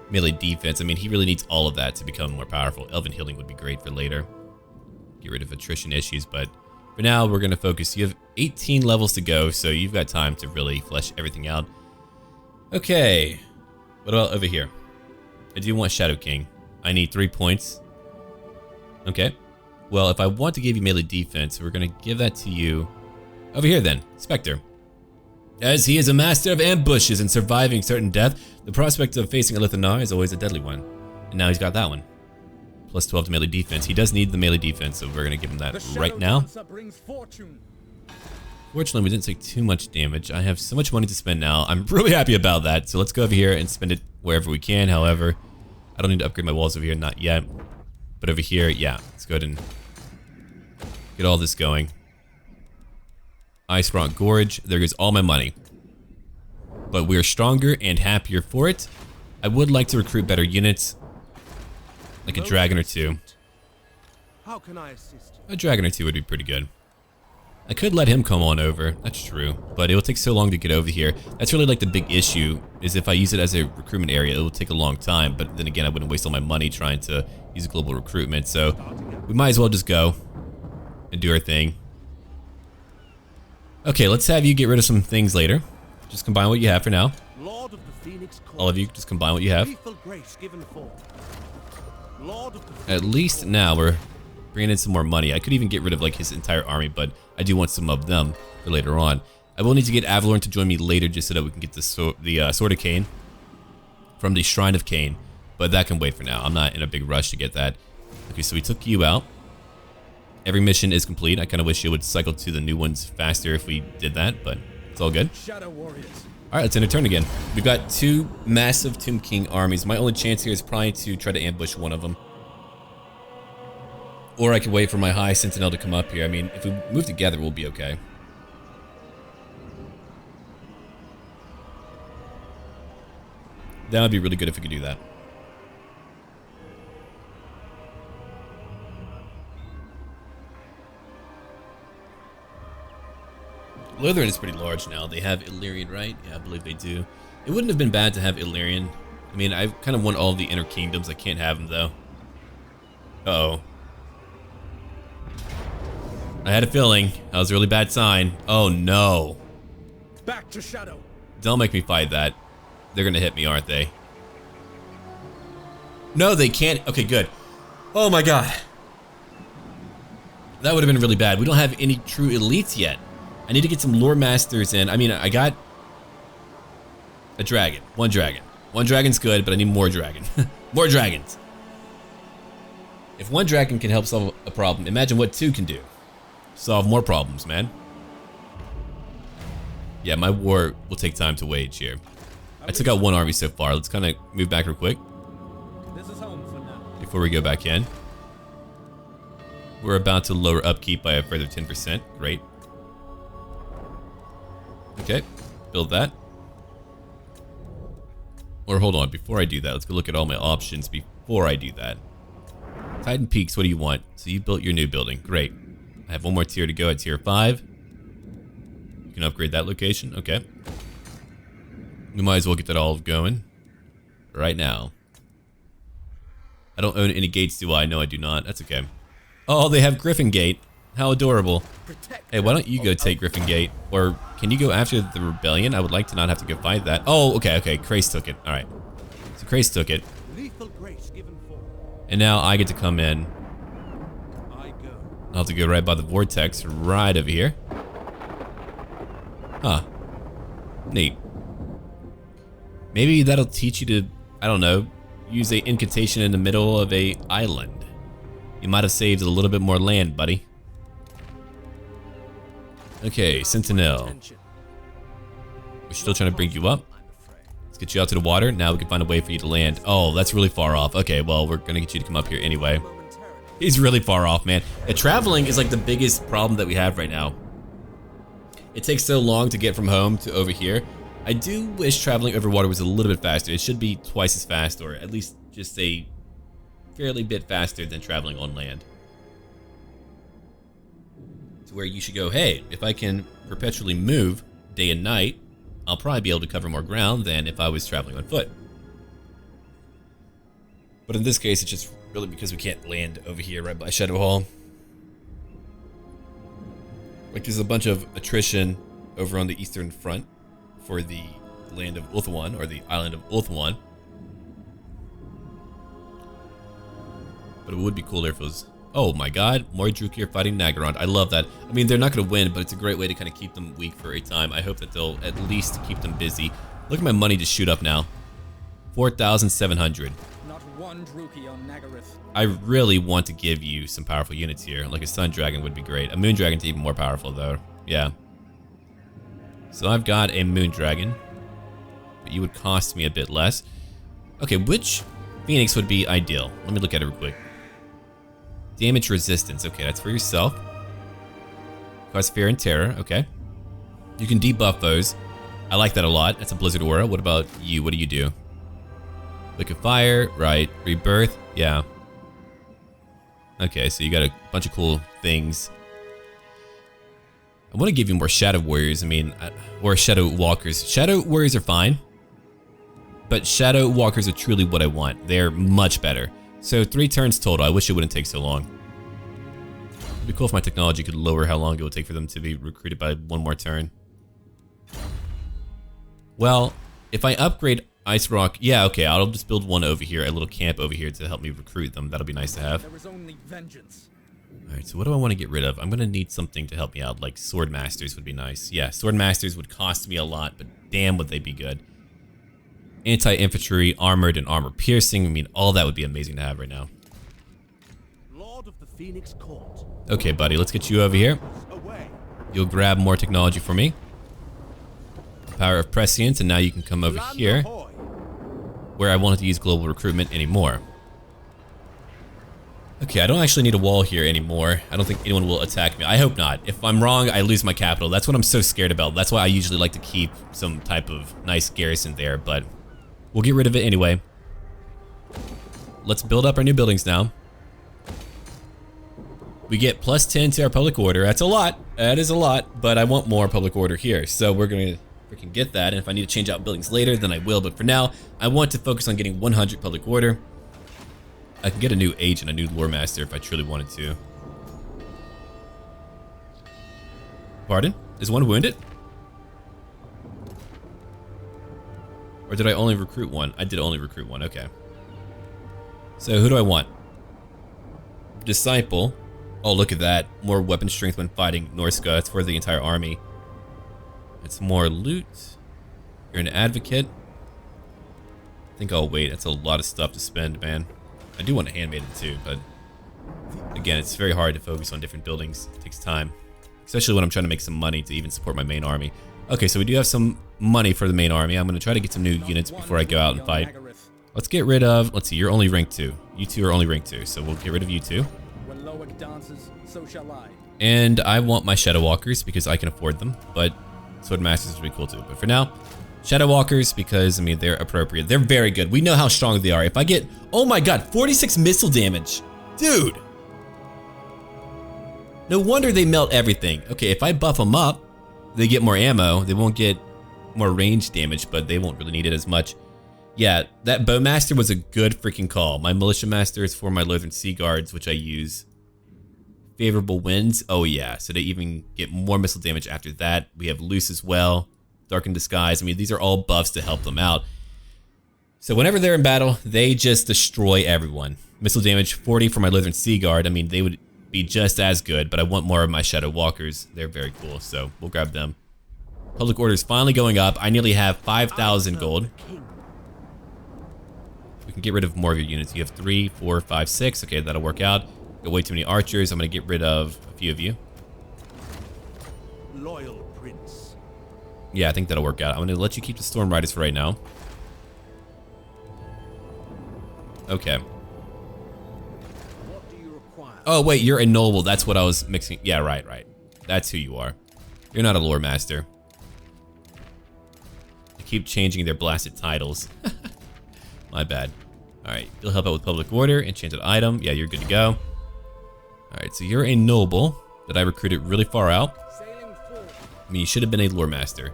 melee defense. I mean, he really needs all of that to become more powerful. Elven healing would be great for later. Get rid of attrition issues, but for now, we're going to focus. You have 18 levels to go, so you've got time to really flesh everything out. Okay. What about over here? I do want Shadow King. I need 3 points. Okay. Well, if I want to give you melee defense, we're going to give that to you over here then. Spectre. As he is a master of ambushes and surviving certain death, the prospect of facing a Ulthuan is always a deadly one. And now he's got that one. Plus 12 to melee defense. He does need the melee defense, so we're going to give him that right now. Fortunately, we didn't take too much damage. I have so much money to spend now. I'm really happy about that. So let's go over here and spend it wherever we can. However, I don't need to upgrade my walls over here. Not yet. But over here, yeah. Let's go ahead and get all this going. Ice Rock Gorge. There goes all my money. But we're stronger and happier for it. I would like to recruit better units. Like a dragon or two.
How can I assist you?
A dragon or two would be pretty good. I could let him come on over, that's true, but it will take so long to get over here. That's really like the big issue, is if I use it as a recruitment area, it will take a long time, but then again, I wouldn't waste all my money trying to use global recruitment, so we might as well just go and do our thing. Okay, let's have you get rid of some things later. Just combine what you have for now.
Lord of the Phoenix Court.
All of you, just combine what you have.
Lethal grace given forth. Lord of the
At least now we're bringing in some more money. I could even get rid of like his entire army, but I do want some of them for later on. I will need to get Avalorn to join me later just so that we can get the Sword of Cain from the Shrine of Cain, but that can wait for now. I'm not in a big rush to get that. Okay, so we took you out. Every mission is complete. I kind of wish it would cycle to the new ones faster if we did that, but it's all good.
Shadow warriors.
All right, let's end a turn again. We've got 2 massive Tomb King armies. My only chance here is probably to try to ambush one of them. Or I could wait for my High Sentinel to come up here. I mean, if we move together, we'll be okay. That would be really good if we could do that. Lutheran is pretty large now. They have Illyrian, right? Yeah, I believe they do. It wouldn't have been bad to have Illyrian. I mean, I kind of want all the inner kingdoms. I can't have them, though. Uh-oh. I had a feeling. That was a really bad sign. Oh, no.
Back to Shadow.
Don't make me fight that. They're going to hit me, aren't they? No, they can't. Okay, good. Oh, my God. That would have been really bad. We don't have any true elites yet. I need to get some lore masters in. I mean, I got a dragon. One dragon. One dragon's good, but I need more dragon. More dragons. If one dragon can help solve a problem, imagine what 2 can do. Solve more problems, man. Yeah, my war will take time to wage here. I took out 1 army so far. Let's kind of move back real quick.
This is home for now.
Before we go back in. We're about to lower upkeep by a further 10%. Great. Okay, build that. Or hold on, before I do that, let's go look at all my options before I do that. Titan Peaks, what do you want? So you built your new building. Great. I have one more tier to go at tier 5. You can upgrade that location. Okay. We might as well get that all going right now. I don't own any gates, do I? No, I do not. That's okay. Oh, they have Griffin Gate. How adorable. Hey, why don't you go take Griffin Gate? Or can you go after the rebellion? I would like to not have to go fight that. Oh, okay, okay. Krace took it. Alright. So Krace took it.
Lethal grace given for.
And now I get to come in.
I go.
I'll have to go right by the vortex right over here. Huh. Neat. Maybe that'll teach you to, I don't know, use a incantation in the middle of a island. You might have saved a little bit more land, buddy. Okay, Sentinel. We're still trying to bring you up. Let's get you out to the water. Now we can find a way for you to land. Oh, that's really far off. Okay, well, we're gonna get you to come up here anyway. He's really far off, man. Yeah, traveling is like the biggest problem that we have right now. It takes so long to get from home to over here. I do wish traveling over water was a little bit faster. It should be twice as fast, or at least just a fairly bit faster than traveling on land. To where you should go, hey, if I can perpetually move day and night, I'll probably be able to cover more ground than if I was traveling on foot. But in this case, it's just really because we can't land over here right by Shadow Hall. Like there's a bunch of attrition over on the eastern front for the land of Ulthuan, or the island of Ulthuan. But it would be cooler if it was... Oh my god, more Drukir fighting Naggarond. I love that. I mean, they're not going to win, but it's a great way to kind of keep them weak for a time. I hope that they'll at least keep them busy. Look at my money just shoot up now. 4,700.
Not one Druki on Naggareth.
I really want to give you some powerful units here. Like a Sun Dragon would be great. A Moon Dragon's even more powerful though. Yeah. So I've got a Moon Dragon. But you would cost me a bit less. Okay, which Phoenix would be ideal? Let me look at it real quick. Damage resistance. Okay, that's for yourself. Cause fear and terror. Okay. You can debuff those. I like that a lot. That's a Blizzard Aura. What about you? What do you do? Liquid Fire. Right. Rebirth. Yeah. Okay, so you got a bunch of cool things. I want to give you more Shadow Warriors. I mean, or Shadow Walkers. Shadow Warriors are fine. But Shadow Walkers are truly what I want. They're much better. So 3 turns total. I wish it wouldn't take so long. It'd be cool if my technology could lower how long it would take for them to be recruited by 1 more turn. Well, if I upgrade Ice Rock, yeah, okay, I'll just build one over here, a little camp over here to help me recruit them. That'll be nice to have.
There is only vengeance.
Alright, so what do I want to get rid of? I'm going to need something to help me out, like Sword Masters would be nice. Yeah, Sword Masters would cost me a lot, but damn would they be good. Anti-infantry, armored, and armor piercing. I mean, all that would be amazing to have right now.
Lord of the Phoenix Court.
Okay, buddy, let's get you over here.
Away.
You'll grab more technology for me. Power of Prescience, and now you can come over
Land
here,
ahoy.
where I won't have to use global recruitment anymore. Okay, I don't actually need a wall here anymore. I don't think anyone will attack me. I hope not. If I'm wrong, I lose my capital. That's what I'm so scared about. That's why I usually like to keep some type of nice garrison there, but we'll get rid of it anyway. Let's build up our new buildings now. We get plus 10 to our public order. That's a lot. That is a lot, but I want more public order here. So we're going to freaking get that, and if I need to change out buildings later, then I will. But for now, I want to focus on getting 100 public order. I can get a new age and a new lore master if I truly wanted to. Pardon? Is one wounded? Or did I only recruit one? I did only recruit one, okay. So who do I want? Disciple. Oh, look at that. More weapon strength when fighting Norska. That's for the entire army. It's more loot. You're an advocate. I think I'll wait. That's a lot of stuff to spend, man. I do want a handmaiden too, but again, it's very hard to focus on different buildings. It takes time, especially when I'm trying to make some money to even support my main army. Okay, so we do have some money for the main army. I'm going to try to get some new units before I go out and fight. Let's get rid of, let's see, you're only rank 2. You two are only rank 2, so we'll get rid of you two.
When Loic dances, so shall I.
And I want my Shadow Walkers because I can afford them, but Sword Masters would be cool too. But for now, Shadow Walkers, because, I mean, they're appropriate. They're very good. We know how strong they are. If I get, oh my god, 46 missile damage. Dude. No wonder they melt everything. Okay, if I buff them up, they get more ammo. They won't get more range damage, but they won't really need it as much. Yeah, that Bowmaster was a good freaking call. My Militia Master is for my Lothern Sea Guards, which I use. Favorable winds. Oh yeah, so they even get more missile damage after that. We have Loose as well. Darkened Disguise. I mean, these are all buffs to help them out. So whenever they're in battle, they just destroy everyone. Missile damage 40 for my Lothern Sea Guard. I mean, they would be just as good, but I want more of my Shadow Walkers. They're very cool, so we'll grab them. Public order is finally going up. I nearly have 5,000 gold. We can get rid of more of your units. You have 3, 4, 5, 6. Okay, that'll work out. Got way too many archers. I'm gonna get rid of a few of you.
Loyal Prince.
Yeah, I think that'll work out. I'm gonna let you keep the Storm Riders for right now. Okay.
What do you require?
Oh wait, you're a noble. That's what I was mixing. Yeah, right. That's who you are. You're not a lore master. They keep changing their blasted titles. My bad. Alright, you'll help out with public order, enchanted item. Yeah, you're good to go. Alright, so you're a noble that I recruited really far out. I mean, you should have been a lore master.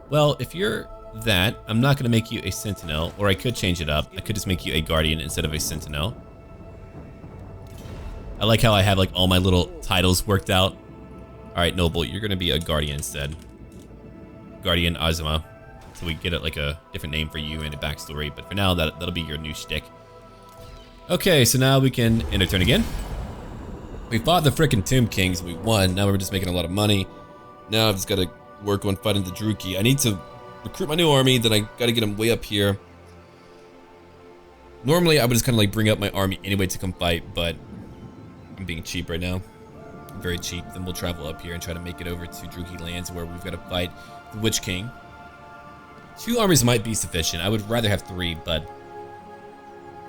Well, if you're that, I'm not going to make you a sentinel, or I could change it up. I could just make you a guardian instead of a sentinel. I like how I have like all my little titles worked out. Alright, noble, you're going to be a guardian instead. Guardian Azuma. So we get it like a different name for you and a backstory, but for now that'll be your new shtick. Okay, so now we can end our turn again. We fought the frickin' Tomb Kings, we won. Now we're just making a lot of money. Now I've just got to work on fighting the Druki. I need to recruit my new army, then I got to get them way up here. Normally I would just kind of like bring up my army anyway to come fight, but I'm being cheap right now. Very cheap. Then we'll travel up here and try to make it over to Druki lands where we've got to fight the Witch King. 2 armies might be sufficient. I would rather have 3, but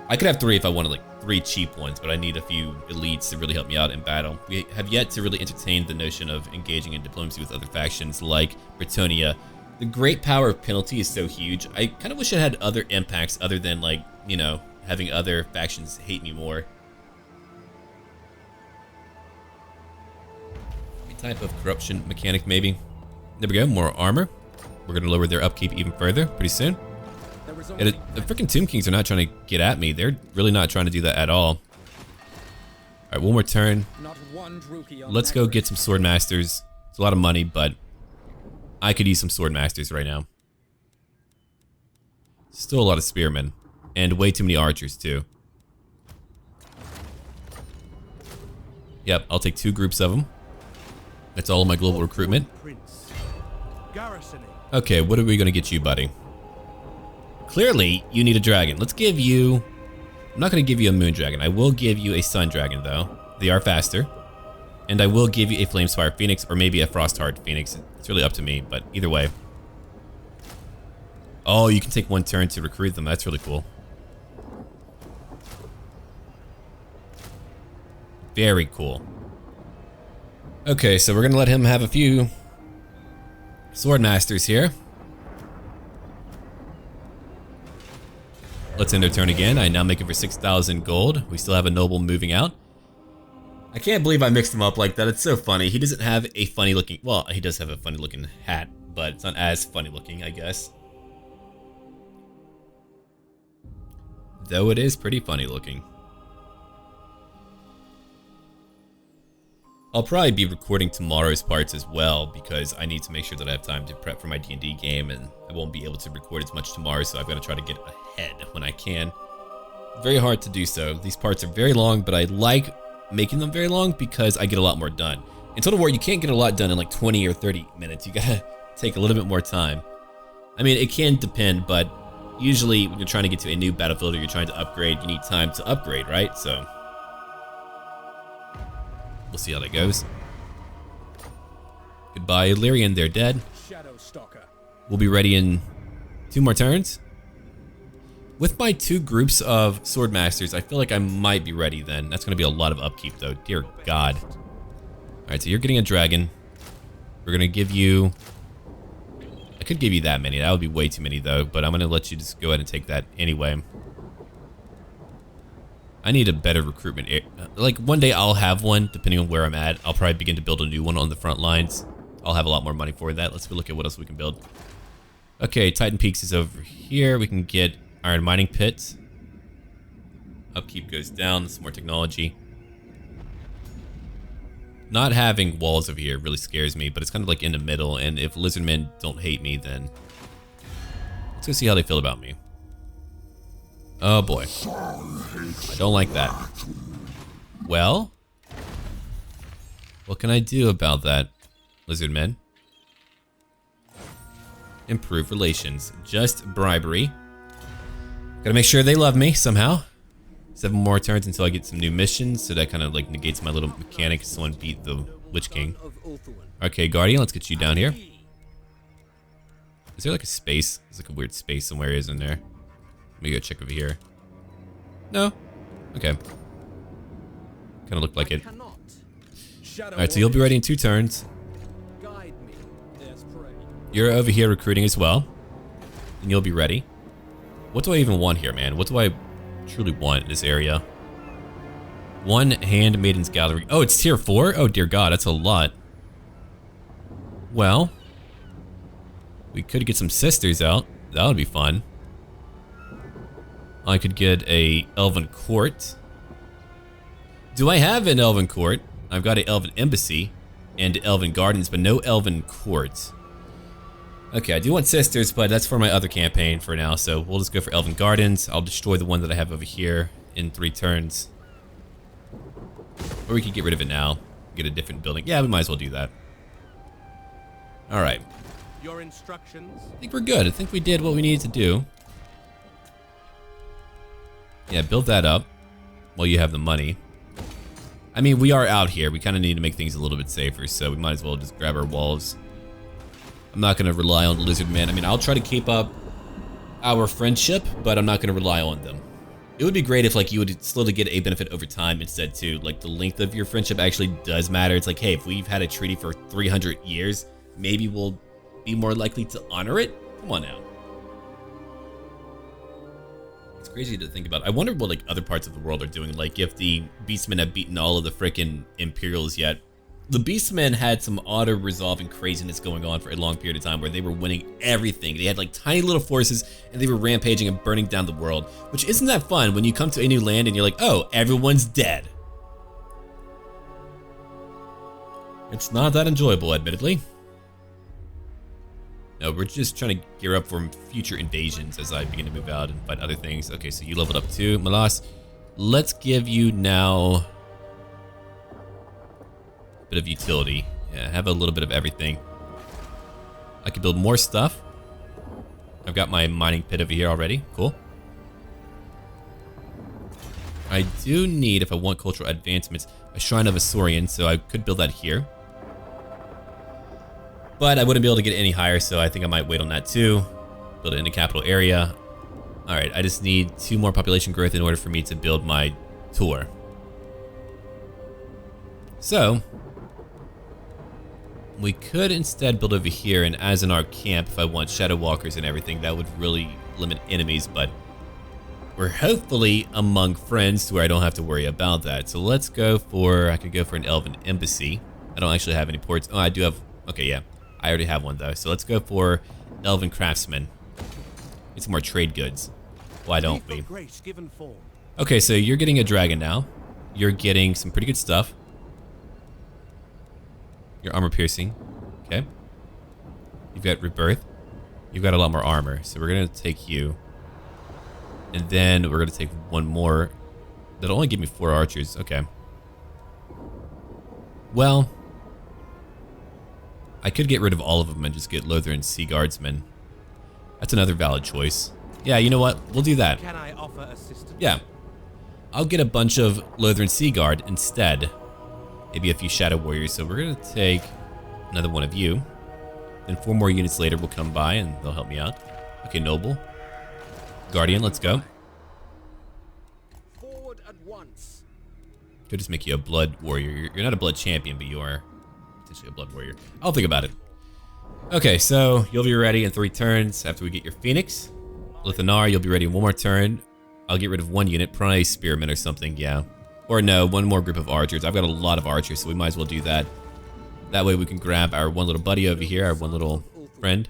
I could have 3 if I wanted like 3 cheap ones, but I need a few elites to really help me out in battle. We have yet to really entertain the notion of engaging in diplomacy with other factions like Bretonnia. The great power of penalty is so huge. I kind of wish it had other impacts other than like, you know, having other factions hate me more. A type of corruption mechanic maybe. There we go, more armor. We're going to lower their upkeep even further pretty soon. The freaking Tomb Kings are not trying to get at me. They're really not trying to do that at all. Alright, one more turn. Let's go get some Sword Masters. It's a lot of money, but I could use some Sword Masters right now. Still a lot of Spearmen. And way too many Archers, too. Yep, I'll take 2 groups of them. That's all of my global recruitment. Okay, what are we going to get you, buddy? Clearly, you need a dragon. Let's give you... I'm not going to give you a moon dragon. I will give you a sun dragon, though. They are faster. And I will give you a Flamespire Phoenix, or maybe a Frostheart Phoenix. It's really up to me, but either way. Oh, you can take 1 turn to recruit them. That's really cool. Very cool. Okay, so we're going to let him have a few Sword Masters here. Let's end our turn again. I now make it for 6,000 gold. We still have a noble moving out. I can't believe I mixed him up like that. It's so funny. He doesn't have a funny looking... Well, he does have a funny looking hat, but it's not as funny looking, I guess. Though it is pretty funny looking. I'll probably be recording tomorrow's parts as well because I need to make sure that I have time to prep for my D&D game, and I won't be able to record as much tomorrow, so I've got to try to get ahead when I can. Very hard to do so. These parts are very long, but I like making them very long because I get a lot more done. In Total War, you can't get a lot done in like 20 or 30 minutes. You gotta take a little bit more time. I mean, it can depend, but usually when you're trying to get to a new battlefield or you're trying to upgrade, you need time to upgrade, right? So we'll see how that goes. Goodbye, Illyrian. They're dead. We'll be ready in 2 more turns. With my 2 groups of Sword Masters, I feel like I might be ready then. That's going to be a lot of upkeep, though. Dear God. Alright, so you're getting a dragon. We're going to give you I could give you that many. That would be way too many though, but I'm gonna let you just go ahead and take that anyway. I need a better recruitment. Like one day I'll have one, depending on where I'm at. I'll probably begin to build a new one on the front lines. I'll have a lot more money for that. Let's go look at what else we can build. Okay, Titan Peaks is over here. We can get iron mining pits. Upkeep goes down. Some more technology. Not having walls over here really scares me, but it's kind of like in the middle, and if lizardmen don't hate me, then let's go see how they feel about me. Oh boy. I don't like that. Well, what can I do about that, lizardmen? Improve relations. Just bribery. Gotta make sure they love me somehow. 7 more turns until I get some new missions, so that kind of like negates my little mechanic. Someone beat the Witch King. Okay, Guardian, let's get you down here. Is there like a space? There's like a weird space somewhere, isn't there? Let me go check over here. No? Okay. Kind of looked like it. Alright, so you'll be ready in 2 turns. You're over here recruiting as well. And you'll be ready. What do I even want here, man? What do I truly want in this area? 1 Handmaiden's Gallery. Oh, it's tier 4? Oh dear god, that's a lot. Well, we could get some sisters out. That would be fun. I could get a Elven Court. Do I have an Elven Court? I've got an Elven Embassy and Elven Gardens, but no Elven Court. Okay, I do want sisters, but that's for my other campaign for now, so we'll just go for Elven Gardens. I'll destroy the one that I have over here in 3 turns. Or we could get rid of it now, get a different building. Yeah, we might as well do that. Alright.
Your instructions?
I think we're good. I think we did what we needed to do. Yeah, build that up while you have the money. I mean, we are out here. We kind of need to make things a little bit safer, so we might as well just grab our walls. I'm not going to rely on lizardmen. I mean, I'll try to keep up our friendship, but I'm not going to rely on them. It would be great if like you would slowly get a benefit over time instead too. Like the length of your friendship actually does matter. It's like, hey, if we've had a treaty for 300 years, maybe we'll be more likely to honor it. Come on now. It's crazy to think about. I wonder what like other parts of the world are doing. Like if the Beastmen have beaten all of the frickin' Imperials yet. The Beastmen had some auto-resolving craziness going on for a long period of time where they were winning everything. They had like tiny little forces and they were rampaging and burning down the world, which isn't that fun when you come to a new land and you're like, oh, everyone's dead. It's not that enjoyable, admittedly. No, we're just trying to gear up for future invasions as I begin to move out and fight other things. Okay, so you leveled up too, Malas. Let's give you now bit of utility. Yeah, have a little bit of everything. I can build more stuff. I've got my mining pit over here already. Cool. I do need, if I want cultural advancements, a Shrine of a Saurian, so I could build that here. But I wouldn't be able to get any higher, so I think I might wait on that too. Build it in the capital area. Alright, I just need 2 more population growth in order for me to build my tour. So we could instead build over here, and as in our camp, if I want shadow walkers and everything, that would really limit enemies, but we're hopefully among friends to where I don't have to worry about that. So let's go for, I could go for an Elven Embassy. I don't actually have any ports. Oh, I do have, okay, yeah. I already have one though. So let's go for Elven Craftsman. Get some more trade goods. Why don't we? Okay, so you're getting a dragon now. You're getting some pretty good stuff. Your armor piercing. Okay. You've got rebirth. You've got a lot more armor. So we're going to take you. And then we're going to take one more. That'll only give me 4 archers. Okay. Well, I could get rid of all of them and just get Lothran Sea Guardsmen. That's another valid choice. Yeah, you know what? We'll do that.
Can I offer assistance?
Yeah. I'll get a bunch of Lothran Sea Guard instead. Maybe a few Shadow Warriors. So we're going to take another one of you. Then 4 more units later will come by and they'll help me out. Okay, Noble. Guardian, let's go.
Forward at once.
Could just make you a Blood Warrior. You're not a Blood Champion, but you are potentially a Blood Warrior. I'll think about it. Okay, so you'll be ready in 3 turns after we get your Phoenix. Lithanar, you'll be ready in 1 more turn. I'll get rid of 1 unit, probably Spearman or something, yeah. Or no, 1 more group of archers. I've got a lot of archers, so we might as well do that. That way we can grab our 1 little buddy over here, our 1 little friend.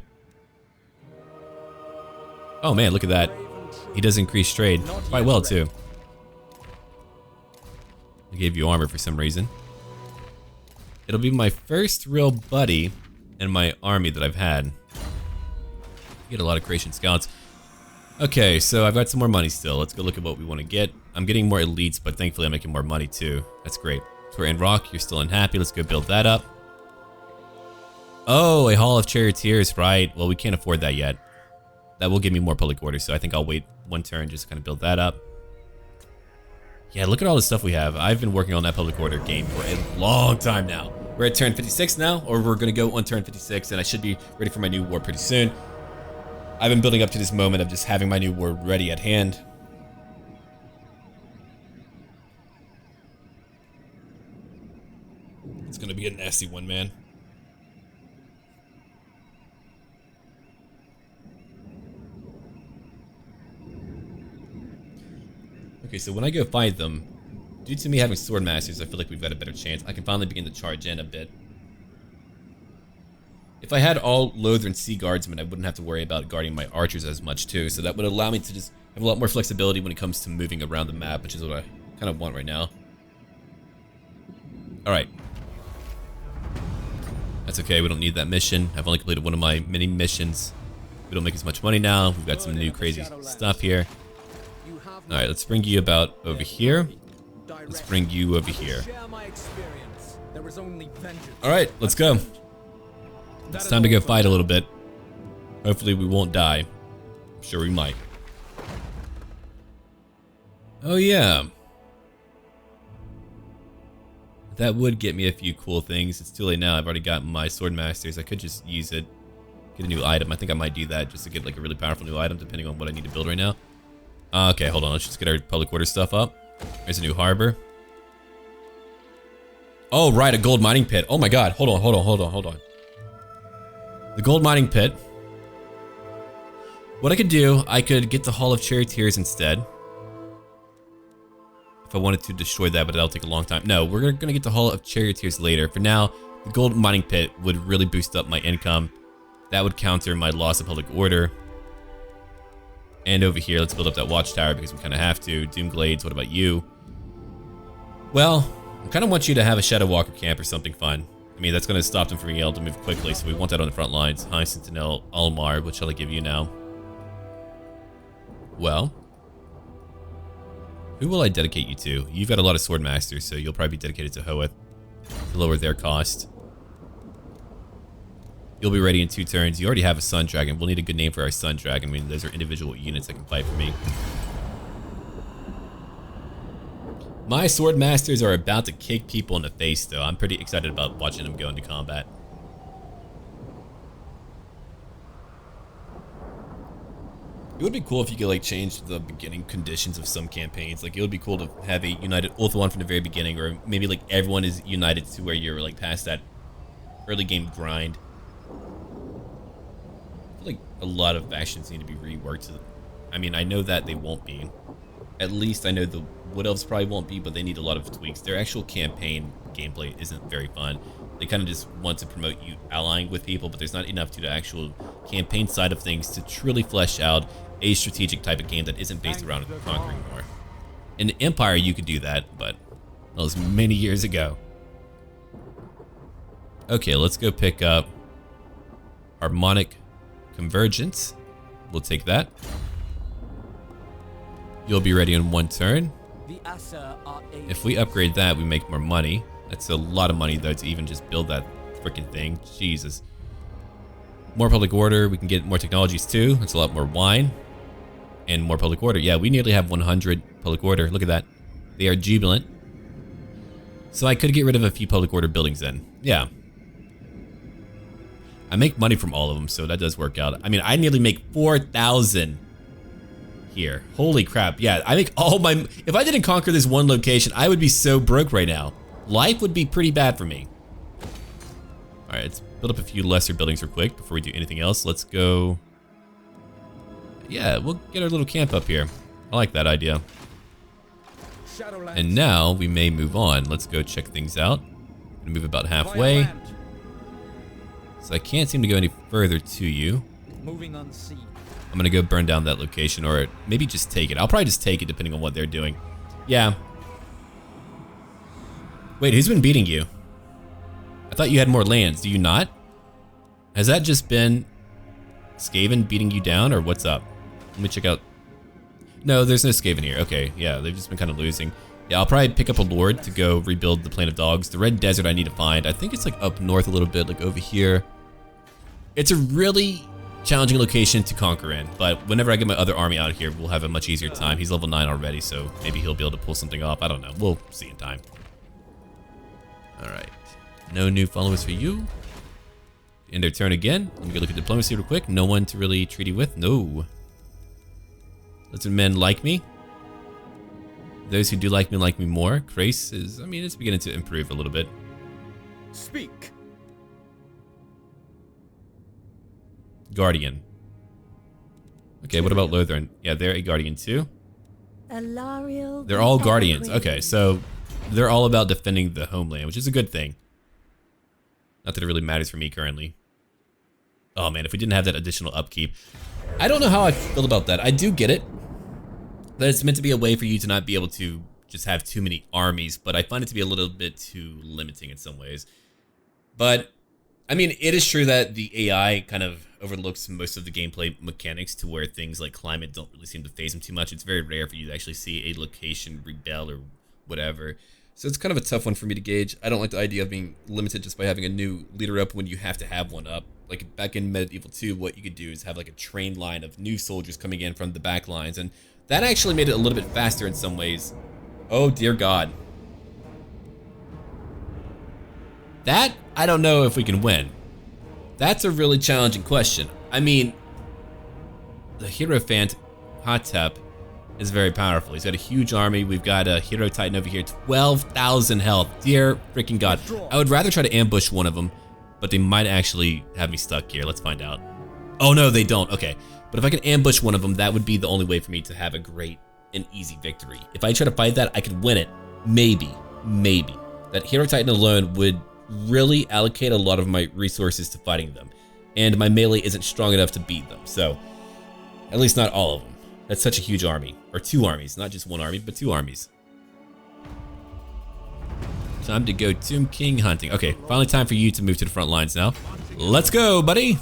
Oh man, look at that. He does increase trade quite well too. I gave you armor for some reason. It'll be my first real buddy in my army that I've had. Get a lot of creation scouts. Okay, so I've got some more money still. Let's go look at what we want to get. I'm getting more elites, but thankfully I'm making more money too. That's great. So we're in rock, you're still unhappy. Let's go build that up. Oh, a Hall of Charioteers, right. Well, we can't afford that yet. That will give me more public orders, so I think I'll wait 1 turn just to kind of build that up. Yeah, look at all the stuff we have. I've been working on that public order game for a long time now. We're at turn 56 now, or we're gonna go on turn 56, and I should be ready for my new war pretty soon. I've been building up to this moment of just having my new war ready at hand. It's gonna be a nasty one, man. Okay, so when I go fight them, due to me having sword masters, I feel like we've got a better chance. I can finally begin to charge in a bit. If I had all Lothran Sea Guardsmen, I wouldn't have to worry about guarding my archers as much too, so that would allow me to just have a lot more flexibility when it comes to moving around the map, which is what I kind of want right now. Alright. That's okay, we don't need that mission. I've only completed 1 of my mini missions. We don't make as much money now. We've got some new crazy stuff here. Alright, let's bring you about over here. Let's bring you over here. Alright, let's go. It's time to go fight a little bit. Hopefully we won't die. I'm sure we might. Oh yeah. That would get me a few cool things. It's too late now. I've already got my sword masters. I could just use it. Get a new item. I think I might do that just to get like a really powerful new item depending on what I need to build right now. Okay, hold on. Let's just get our public order stuff up. There's a new harbor. Oh, right, a gold mining pit. Oh my god. Hold on. The gold mining pit. What I could do, I could get the Hall of Charioteers instead. If I wanted to destroy that, but that'll take a long time. No, we're gonna get the Hall of Charioteers later. For now, the gold mining pit would really boost up my income. That would counter my loss of public order. And over here, let's build up that watchtower because we kind of have to. Doomglades, what about you? Well, I kind of want you to have a Shadow Walker camp or something fun. I mean, that's going to stop them from being able to move quickly, so we want that on the front lines. High Sentinel, Almar, what shall I give you now? Well, who will I dedicate you to? You've got a lot of sword masters, so you'll probably be dedicated to Hoeth to lower their cost. You'll be ready in 2 turns. You already have a Sun Dragon. We'll need a good name for our Sun Dragon. I mean, those are individual units that can fight for me. My sword masters are about to kick people in the face, though. I'm pretty excited about watching them go into combat. It would be cool if you could like change the beginning conditions of some campaigns. Like it would be cool to have a united Ulthuan from the very beginning, or maybe like everyone is united to where you're like past that early game grind. I feel like a lot of factions need to be reworked. I mean, I know that they won't be. At least I know the Wood Elves probably won't be, but they need a lot of tweaks. Their actual campaign gameplay isn't very fun. They kind of just want to promote you allying with people, but there's not enough to the actual campaign side of things to truly flesh out a strategic type of game that isn't based around conquering more. In Empire, you could do that, but that was many years ago. Okay, let's go pick up Harmonic Convergence. We'll take that. You'll be ready in 1 turn. If we upgrade that, we make more money. That's a lot of money, though, to even just build that freaking thing. Jesus. More public order. We can get more technologies, too. That's a lot more wine. And more public order. Yeah, we nearly have 100 public order. Look at that. They are jubilant. So I could get rid of a few public order buildings then. Yeah. I make money from all of them, so that does work out. I mean, I nearly make 4,000 here. Holy crap. Yeah, I make all my... If I didn't conquer this one location, I would be so broke right now. Life would be pretty bad for me. Alright, let's build up a few lesser buildings real quick before we do anything else. Let's go. Yeah, we'll get our little camp up here. I like that idea.
Shadowlands.
And now we may move on. Let's go check things out. Gonna move about halfway.
Land.
So I can't seem to go any further to you.
Moving unseen.
I'm gonna go burn down that location, or maybe just take it. I'll probably just take it depending on what they're doing. Yeah. Wait, who's been beating you? I thought you had more lands. Do you not? Has that just been Skaven beating you down, or what's up? Let me check out. No, there's no Skaven here. Okay, yeah, they've just been kind of losing. Yeah, I'll probably pick up a Lord to go rebuild the Plain of Dogs. The Red Desert I need to find. I think it's like up north a little bit, like over here. It's a really challenging location to conquer in, but whenever I get my other army out here, we'll have a much easier time. He's level 9 already, so maybe he'll be able to pull something off. I don't know. We'll see in time. Alright. No new followers for you. End their turn again. Let me go look at diplomacy real quick. No one to really treaty with? No. Lizard men like me. Those who do like me more. Grace is, I mean, it's beginning to improve a little bit.
Speak.
Guardian. Okay, what about Lothern? Yeah, they're a Guardian too.
Alariel.
They're all Guardians. Okay, so they're all about defending the homeland, which is a good thing. Not that it really matters for me currently. Oh man, if we didn't have that additional upkeep. I don't know how I feel about that. I do get it. That it's meant to be a way for you to not be able to just have too many armies, but I find it to be a little bit too limiting in some ways. But, I mean, it is true that the AI kind of overlooks most of the gameplay mechanics to where things like climate don't really seem to phase them too much. It's very rare for you to actually see a location rebel or whatever. So it's kind of a tough one for me to gauge. I don't like the idea of being limited just by having a new leader up when you have to have one up. Like back in Medieval 2, what you could do is have like a trained line of new soldiers coming in from the back lines, and that actually made it a little bit faster in some ways. Oh dear God. That, I don't know if we can win. That's a really challenging question. I mean, the Hierophant Hotep is very powerful. He's got a huge army. We've got a Hero Titan over here, 12,000 health. Dear freaking God. I would rather try to ambush one of them, but they might actually have me stuck here. Let's find out. Oh no, they don't. Okay. But if I can ambush one of them, that would be the only way for me to have a great and easy victory. If I try to fight that, I could win it. Maybe. Maybe. That Hero Titan alone would really allocate a lot of my resources to fighting them. And my melee isn't strong enough to beat them. So, at least not all of them. That's such a huge army. Or 2 armies. Not just 1 army, but 2 armies. Time to go Tomb King hunting. Okay, finally time for you to move to the front lines now. Let's go, buddy!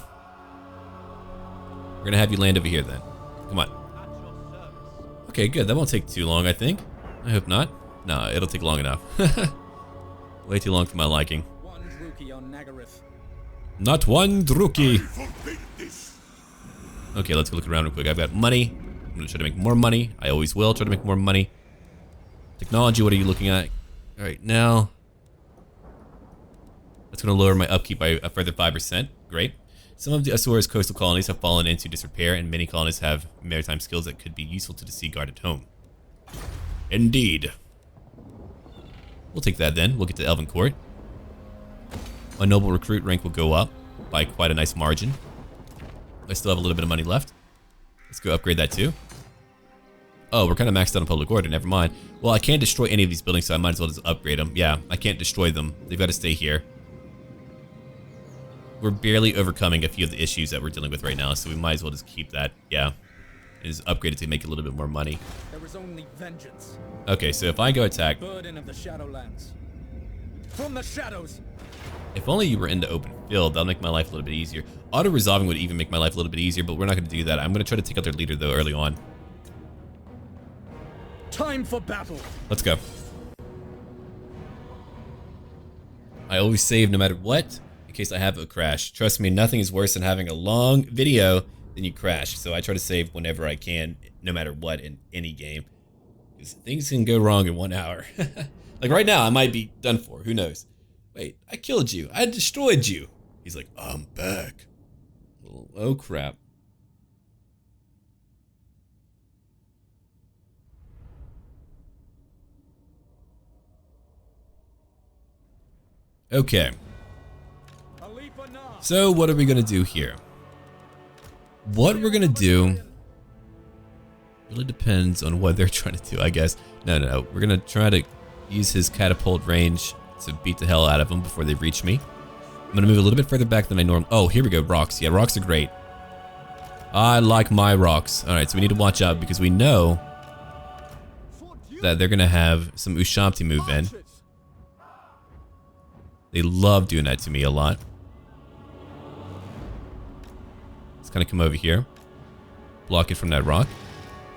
We're gonna have you land over here then. Come on. Okay, good. That won't take too long, I think. I hope not. No, it'll take long enough. Way too long for my liking.
One Druki on Nagareth.
Not one Druki. Okay, let's go look around real quick. I've got money. I'm gonna try to make more money. I always will try to make more money. Technology, what are you looking at? All right, now. That's gonna lower my upkeep by a further 5%. Great. Some of the Azor's coastal colonies have fallen into disrepair, and many colonies have maritime skills that could be useful to the sea guard at home. Indeed. We'll take that then. We'll get to Elven Court. My noble recruit rank will go up by quite a nice margin. I still have a little bit of money left. Let's go upgrade that too. Oh, we're kind of maxed out on public order. Never mind. Well, I can't destroy any of these buildings, so I might as well just upgrade them. Yeah, I can't destroy them. They've got to stay here. We're barely overcoming a few of the issues that we're dealing with right now, so we might as well just keep that. Yeah. And just upgrade it to make a little bit more money.
There is only vengeance.
Okay, so if I go attack...
Burden of the Shadowlands. From the shadows.
If only you were in the open field, that'll make my life a little bit easier. Auto-resolving would even make my life a little bit easier, but we're not going to do that. I'm going to try to take out their leader, though, early on.
Time for battle.
Let's go. I always save no matter what, in case I have a crash. Trust me, nothing is worse than having a long video, then you crash. So I try to save whenever I can, no matter what, in any game. Because things can go wrong in 1 hour. Like right now, I might be done for. Who knows? Wait, I killed you. I destroyed you. He's like, I'm back. Oh, crap. Okay.
A leap or not.
So what are we gonna do here? What we're gonna do really depends on what they're trying to do, I guess. No. We're gonna try to use his catapult range to beat the hell out of them before they reach me. I'm gonna move a little bit further back than I normally. Oh, here we go. Rocks. Yeah, rocks are great. I like my rocks. All right, so we need to watch out because we know that they're gonna have some Ushabti move in. They love doing that to me a lot. Let's kind of come over here. Block it from that rock.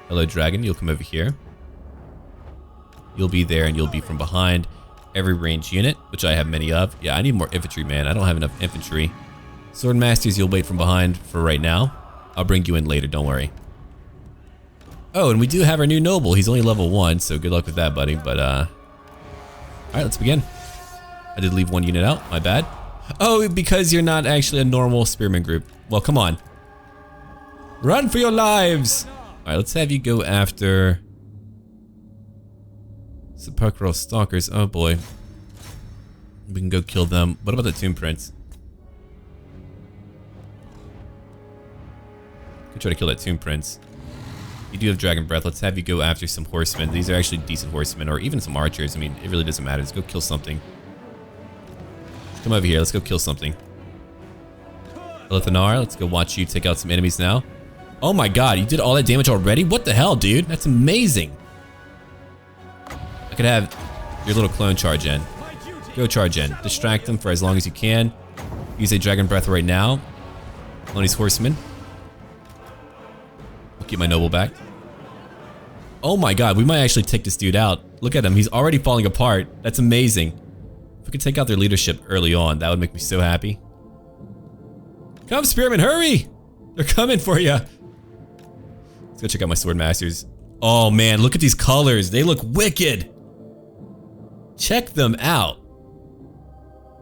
Hello, dragon. You'll come over here. You'll be there and you'll be from behind every ranged unit, which I have many of. Yeah, I need more infantry, man. I don't have enough infantry. Sword masters, you'll wait from behind for right now. I'll bring you in later, don't worry. Oh, and we do have our new noble. He's only level 1, so good luck with that, buddy. But, alright, let's begin. I did leave one unit out, my bad. Oh, because you're not actually a normal spearman group. Well, come on. Run for your lives! Alright, let's have you go after sepulchral stalkers. Oh boy. We can go kill them. What about the tomb prince? Go try to kill that tomb prince. You do have dragon breath. Let's have you go after some horsemen. These are actually decent horsemen, or even some archers. I mean, it really doesn't matter. Let's go kill something. Come over here. Let's go kill something. Ulthuan, let's go watch you take out some enemies now. Oh my god, you did all that damage already? What the hell, dude? That's amazing. I could have your little clone charge in. Go charge in. Distract them for as long as you can. Use a dragon breath right now on these horsemen. I'll keep my noble back. Oh my god, we might actually take this dude out. Look at him, he's already falling apart. That's amazing. If we could take out their leadership early on, that would make me so happy. Come, spearmen, hurry! They're coming for you. Let's go check out my sword masters. Oh man, look at these colors. They look wicked. Check them out.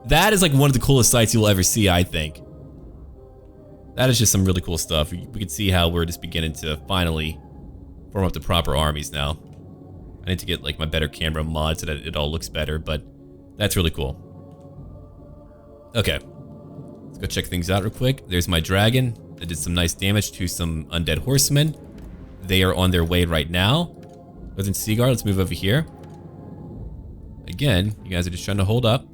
That is like one of the coolest sights you'll ever see, I think. That is just some really cool stuff. We can see how we're just beginning to finally form up the proper armies now. I need to get like my better camera mod so that it all looks better, but that's really cool. Okay. Let's go check things out real quick. There's my dragon. I did some nice damage to some undead horsemen. They are on their way right now. Northern Seaguard, let's move over here. Again, you guys are just trying to hold up.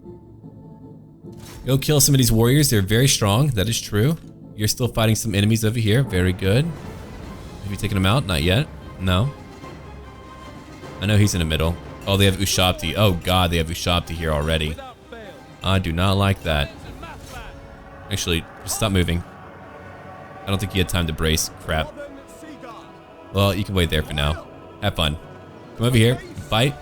Go kill some of these warriors. They're very strong. That is true. You're still fighting some enemies over here. Very good. Have you taken them out? Not yet. No. I know he's in the middle. Oh, they have Ushabti. Oh god, they have Ushabti here already. I do not like that. Actually, just stop moving. I don't think he had time to brace. Crap. Well, you can wait there for now. Have fun. Come over here. Fight.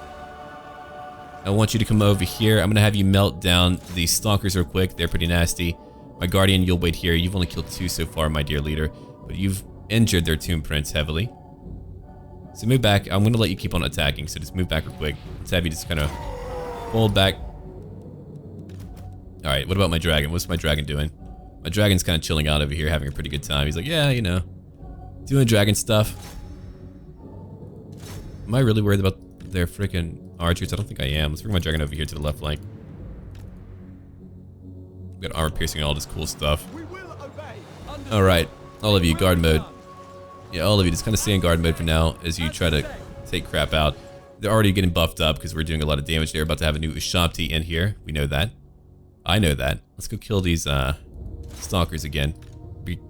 I want you to come over here. I'm going to have you melt down these stalkers real quick. They're pretty nasty. My guardian, you'll wait here. You've only killed 2 so far, my dear leader. But you've injured their tomb prince heavily. So move back. I'm going to let you keep on attacking. So just move back real quick. Let's have you just kind of fold back. Alright, what about my dragon? What's my dragon doing? My dragon's kind of chilling out over here, having a pretty good time. He's like, yeah, you know, doing dragon stuff. Am I really worried about their freaking archers? I don't think I am. Let's bring my dragon over here to the left flank. We've got armor piercing and all this cool stuff. Alright, all of you, guard mode. Yeah, all of you, just kind of stay in guard mode for now as you try to take crap out. They're already getting buffed up because we're doing a lot of damage. They're about to have a new Ushabti in here. We know that. I know that. Let's go kill these stalkers again.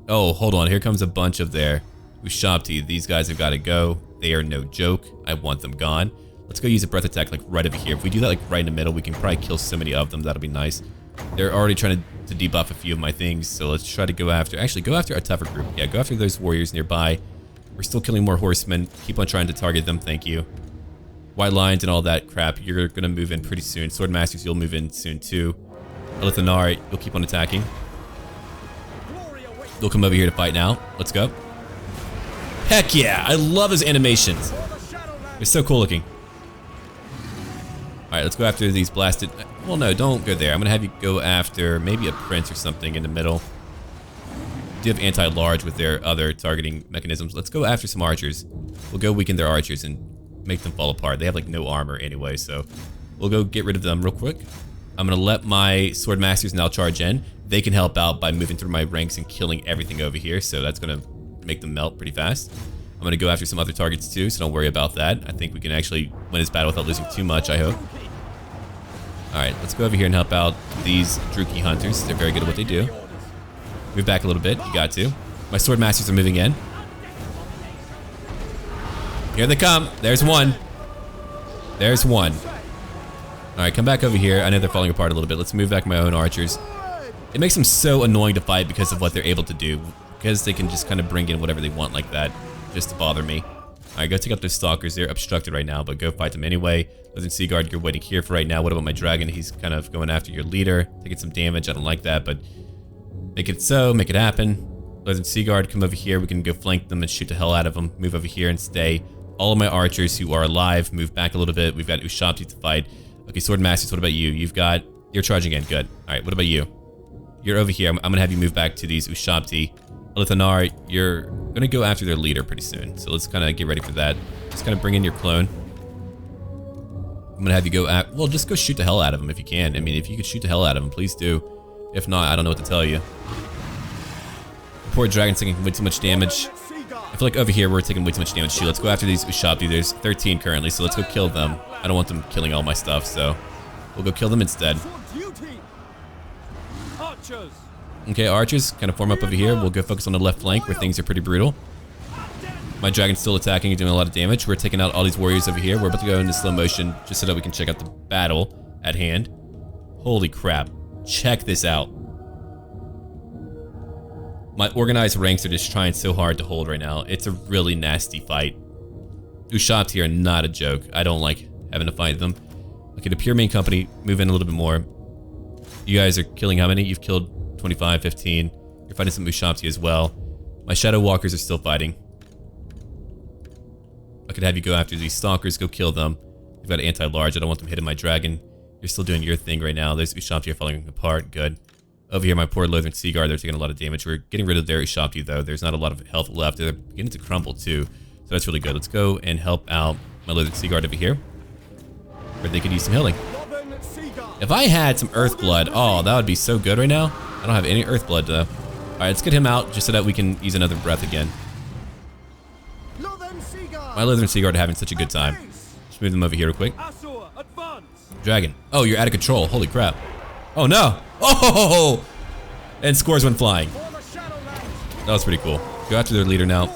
Oh, hold on. Here comes a bunch of their Ushabti. These guys have got to go. They are no joke. I want them gone. Let's go use a breath attack like right over here. If we do that like right in the middle, we can probably kill so many of them. That'll be nice. They're already trying to debuff a few of my things, so let's try to go after... Actually, go after a tougher group. Yeah, go after those warriors nearby. We're still killing more horsemen. Keep on trying to target them. Thank you. White lines and all that crap. You're going to move in pretty soon. Sword masters, you'll move in soon too. Ulthuan, you'll keep on attacking. You'll come over here to fight now. Let's go. Heck yeah! I love those animations. They're so cool looking. Alright, let's go after these blasted... Well, no, don't go there. I'm going to have you go after maybe a prince or something in the middle. Do have anti-large with their other targeting mechanisms. Let's go after some archers. We'll go weaken their archers and make them fall apart. They have like no armor anyway, so we'll go get rid of them real quick. I'm going to let my sword masters now charge in. They can help out by moving through my ranks and killing everything over here, so that's going to make them melt pretty fast. I'm going to go after some other targets too, so don't worry about that. I think we can actually win this battle without losing too much, I hope. Alright, let's go over here and help out these Druki hunters. They're very good at what they do. Move back a little bit, you got to. My sword masters are moving in. Here they come. There's one. There's one. Alright, come back over here. I know they're falling apart a little bit. Let's move back my own archers. It makes them so annoying to fight because of what they're able to do. Because they can just kind of bring in whatever they want like that, just to bother me. Alright, go take out those stalkers. They're obstructed right now, but go fight them anyway. Elven Seaguard, you're waiting here for right now. What about my dragon? He's kind of going after your leader, taking some damage. I don't like that, but make it so, make it happen. Elven Seaguard, come over here. We can go flank them and shoot the hell out of them. Move over here and stay. All of my archers who are alive, move back a little bit. We've got Ushabti to fight. Okay, Sword Masters, what about you? You're charging in, good. Alright, what about you? You're over here. I'm gonna have you move back to these Ushabti. Ulthuan, you're gonna go after their leader pretty soon. So let's kind of get ready for that. Just kind of bring in your clone. I'm gonna have you go at, well, just go shoot the hell out of him if you can. I mean, if you could shoot the hell out of him, please do. If not, I don't know what to tell you. Poor dragon's taking way too much damage. I feel like over here we're taking way too much damage too. Let's go after these Ushabti. There's 13 currently, so let's go kill them. I don't want them killing all my stuff, so we'll go kill them instead.
Archers.
Okay, archers, kind of form up over here. We'll go focus on the left flank where things are pretty brutal. My dragon's still attacking and doing a lot of damage. We're taking out all these warriors over here. We're about to go into slow motion just so that we can check out the battle at hand. Holy crap. Check this out. My organized ranks are just trying so hard to hold right now. It's a really nasty fight. Ushabti are not a joke. I don't like having to fight them. Okay, the pure main company, move in a little bit more. You guys are killing how many? You've killed 25, 15. You're fighting some Ushabti as well. My Shadow Walkers are still fighting. I could have you go after these Stalkers, go kill them. You've got anti-large. I don't want them hitting my dragon. You're still doing your thing right now. Those Ushabti are falling apart. Good. Over here, my poor Lothern Seaguard, they're taking a lot of damage. We're getting rid of their Ushabti, though. There's not a lot of health left. They're beginning to crumble, too. So that's really good. Let's go and help out my Lothern Seaguard over here, where they could use some healing. If I had some Earth Blood, oh, that would be so good right now. I don't have any Earth Blood, though. Alright, let's get him out, just so that we can use another breath again. My Lothern Seaguard are having such a good time. Just move them over here real quick. Dragon. Oh, you're out of control. Holy crap. Oh, no. Oh! And scores went flying. That was pretty cool. Go after their leader now.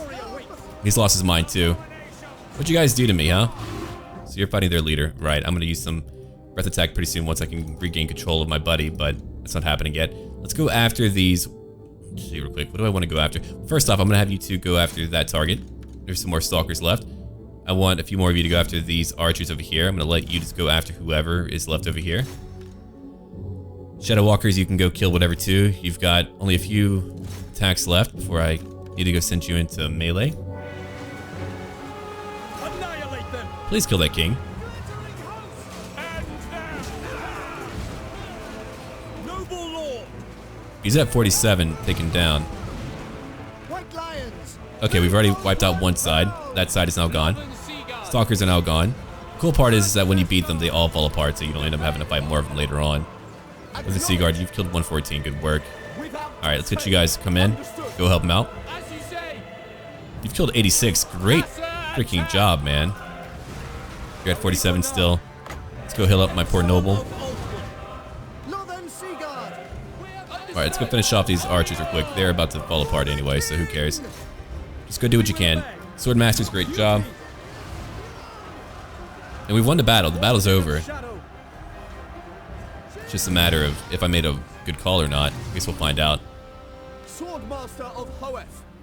He's lost his mind, too. What'd you guys do to me, huh? So you're fighting their leader. Right, I'm going to use some breath attack pretty soon once I can regain control of my buddy, but that's not happening yet. Let's go after these. Let's see real quick. What do I want to go after? First off, I'm going to have you two go after that target. There's some more stalkers left. I want a few more of you to go after these archers over here. I'm going to let you just go after whoever is left over here. Shadow Walkers, you can go kill whatever too. You've got only a few attacks left before I need to go send you into melee. Please kill that king. He's at 47, taken down. Okay, we've already wiped out one side. That side is now gone. Stalkers are now gone. Cool part is that when you beat them, they all fall apart, so you don't end up having to fight more of them later on. With the Seaguard, you've killed 114. Good work. Alright, let's get you guys to come in. Go help them out. You've killed 86. Great freaking job, man. You're at 47 still. Let's go heal up my poor noble. Alright, let's go finish off these archers real quick. They're about to fall apart anyway, so who cares. Just go do what you can. Swordmasters, great job. And we've won the battle. The battle's over. It's just a matter of if I made a good call or not. I guess we'll find out.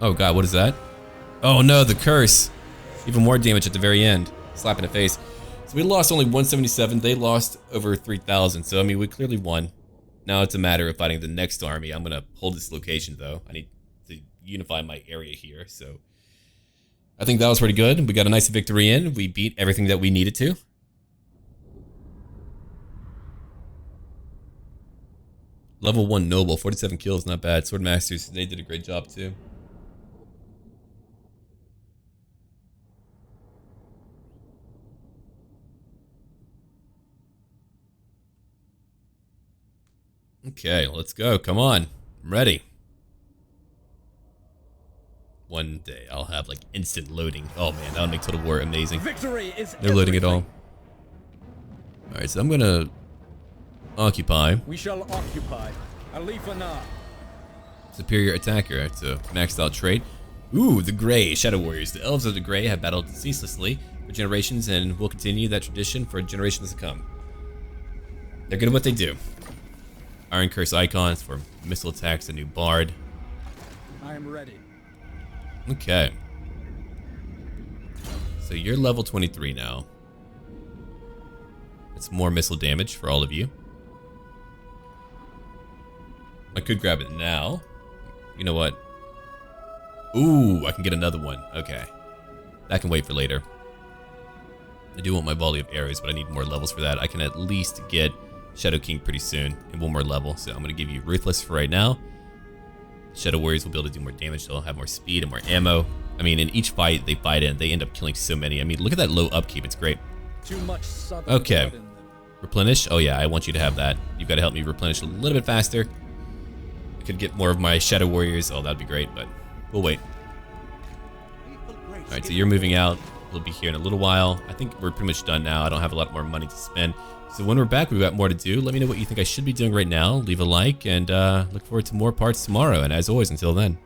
Oh god, what is that? Oh no, the curse. Even more damage at the very end. Slap in the face. So we lost only 177. They lost over 3,000. So I mean, we clearly won. Now it's a matter of fighting the next army. I'm gonna hold this location though. I need to unify my area here. So I think that was pretty good. We got a nice victory in. We beat everything that we needed to. Level 1 noble, 47 kills, not bad. Swordmasters, they did a great job too. Okay, let's go. Come on. I'm ready. One day I'll have like instant loading. Oh man, that'll make Total War amazing.
Victory is
They're loading it all.
everything.
Alright, so I'm gonna occupy.
We shall occupy. Alifana.
Superior attacker. It's a maxed out trait. Ooh, the Grey Shadow Warriors. The elves of the Grey have battled ceaselessly for generations and will continue that tradition for generations to come. They're good at what they do. Iron Curse icons for missile attacks, a new bard.
I am ready.
Okay. So you're level 23 now. It's more missile damage for all of you. I could grab it now. You know what? Ooh, I can get another one. Okay. That can wait for later. I do want my volley of arrows, but I need more levels for that. I can at least get Shadow King pretty soon in one more level. So I'm going to give you Ruthless for right now. Shadow Warriors will be able to do more damage. They'll have more speed and more ammo. I mean, in each fight they fight in, they end up killing so many. I mean, look at that low upkeep. It's great.
Too much southern
Okay.
blood in them.
Replenish? Oh yeah, I want you to have that. You've got to help me replenish a little bit faster. I could get more of my Shadow Warriors. Oh, that'd be great, but we'll wait. Alright, so you're moving out. We'll be here in a little while. I think we're pretty much done now. I don't have a lot more money to spend. So when we're back, we've got more to do. Let me know what you think I should be doing right now. Leave a like, and look forward to more parts tomorrow. And as always, until then.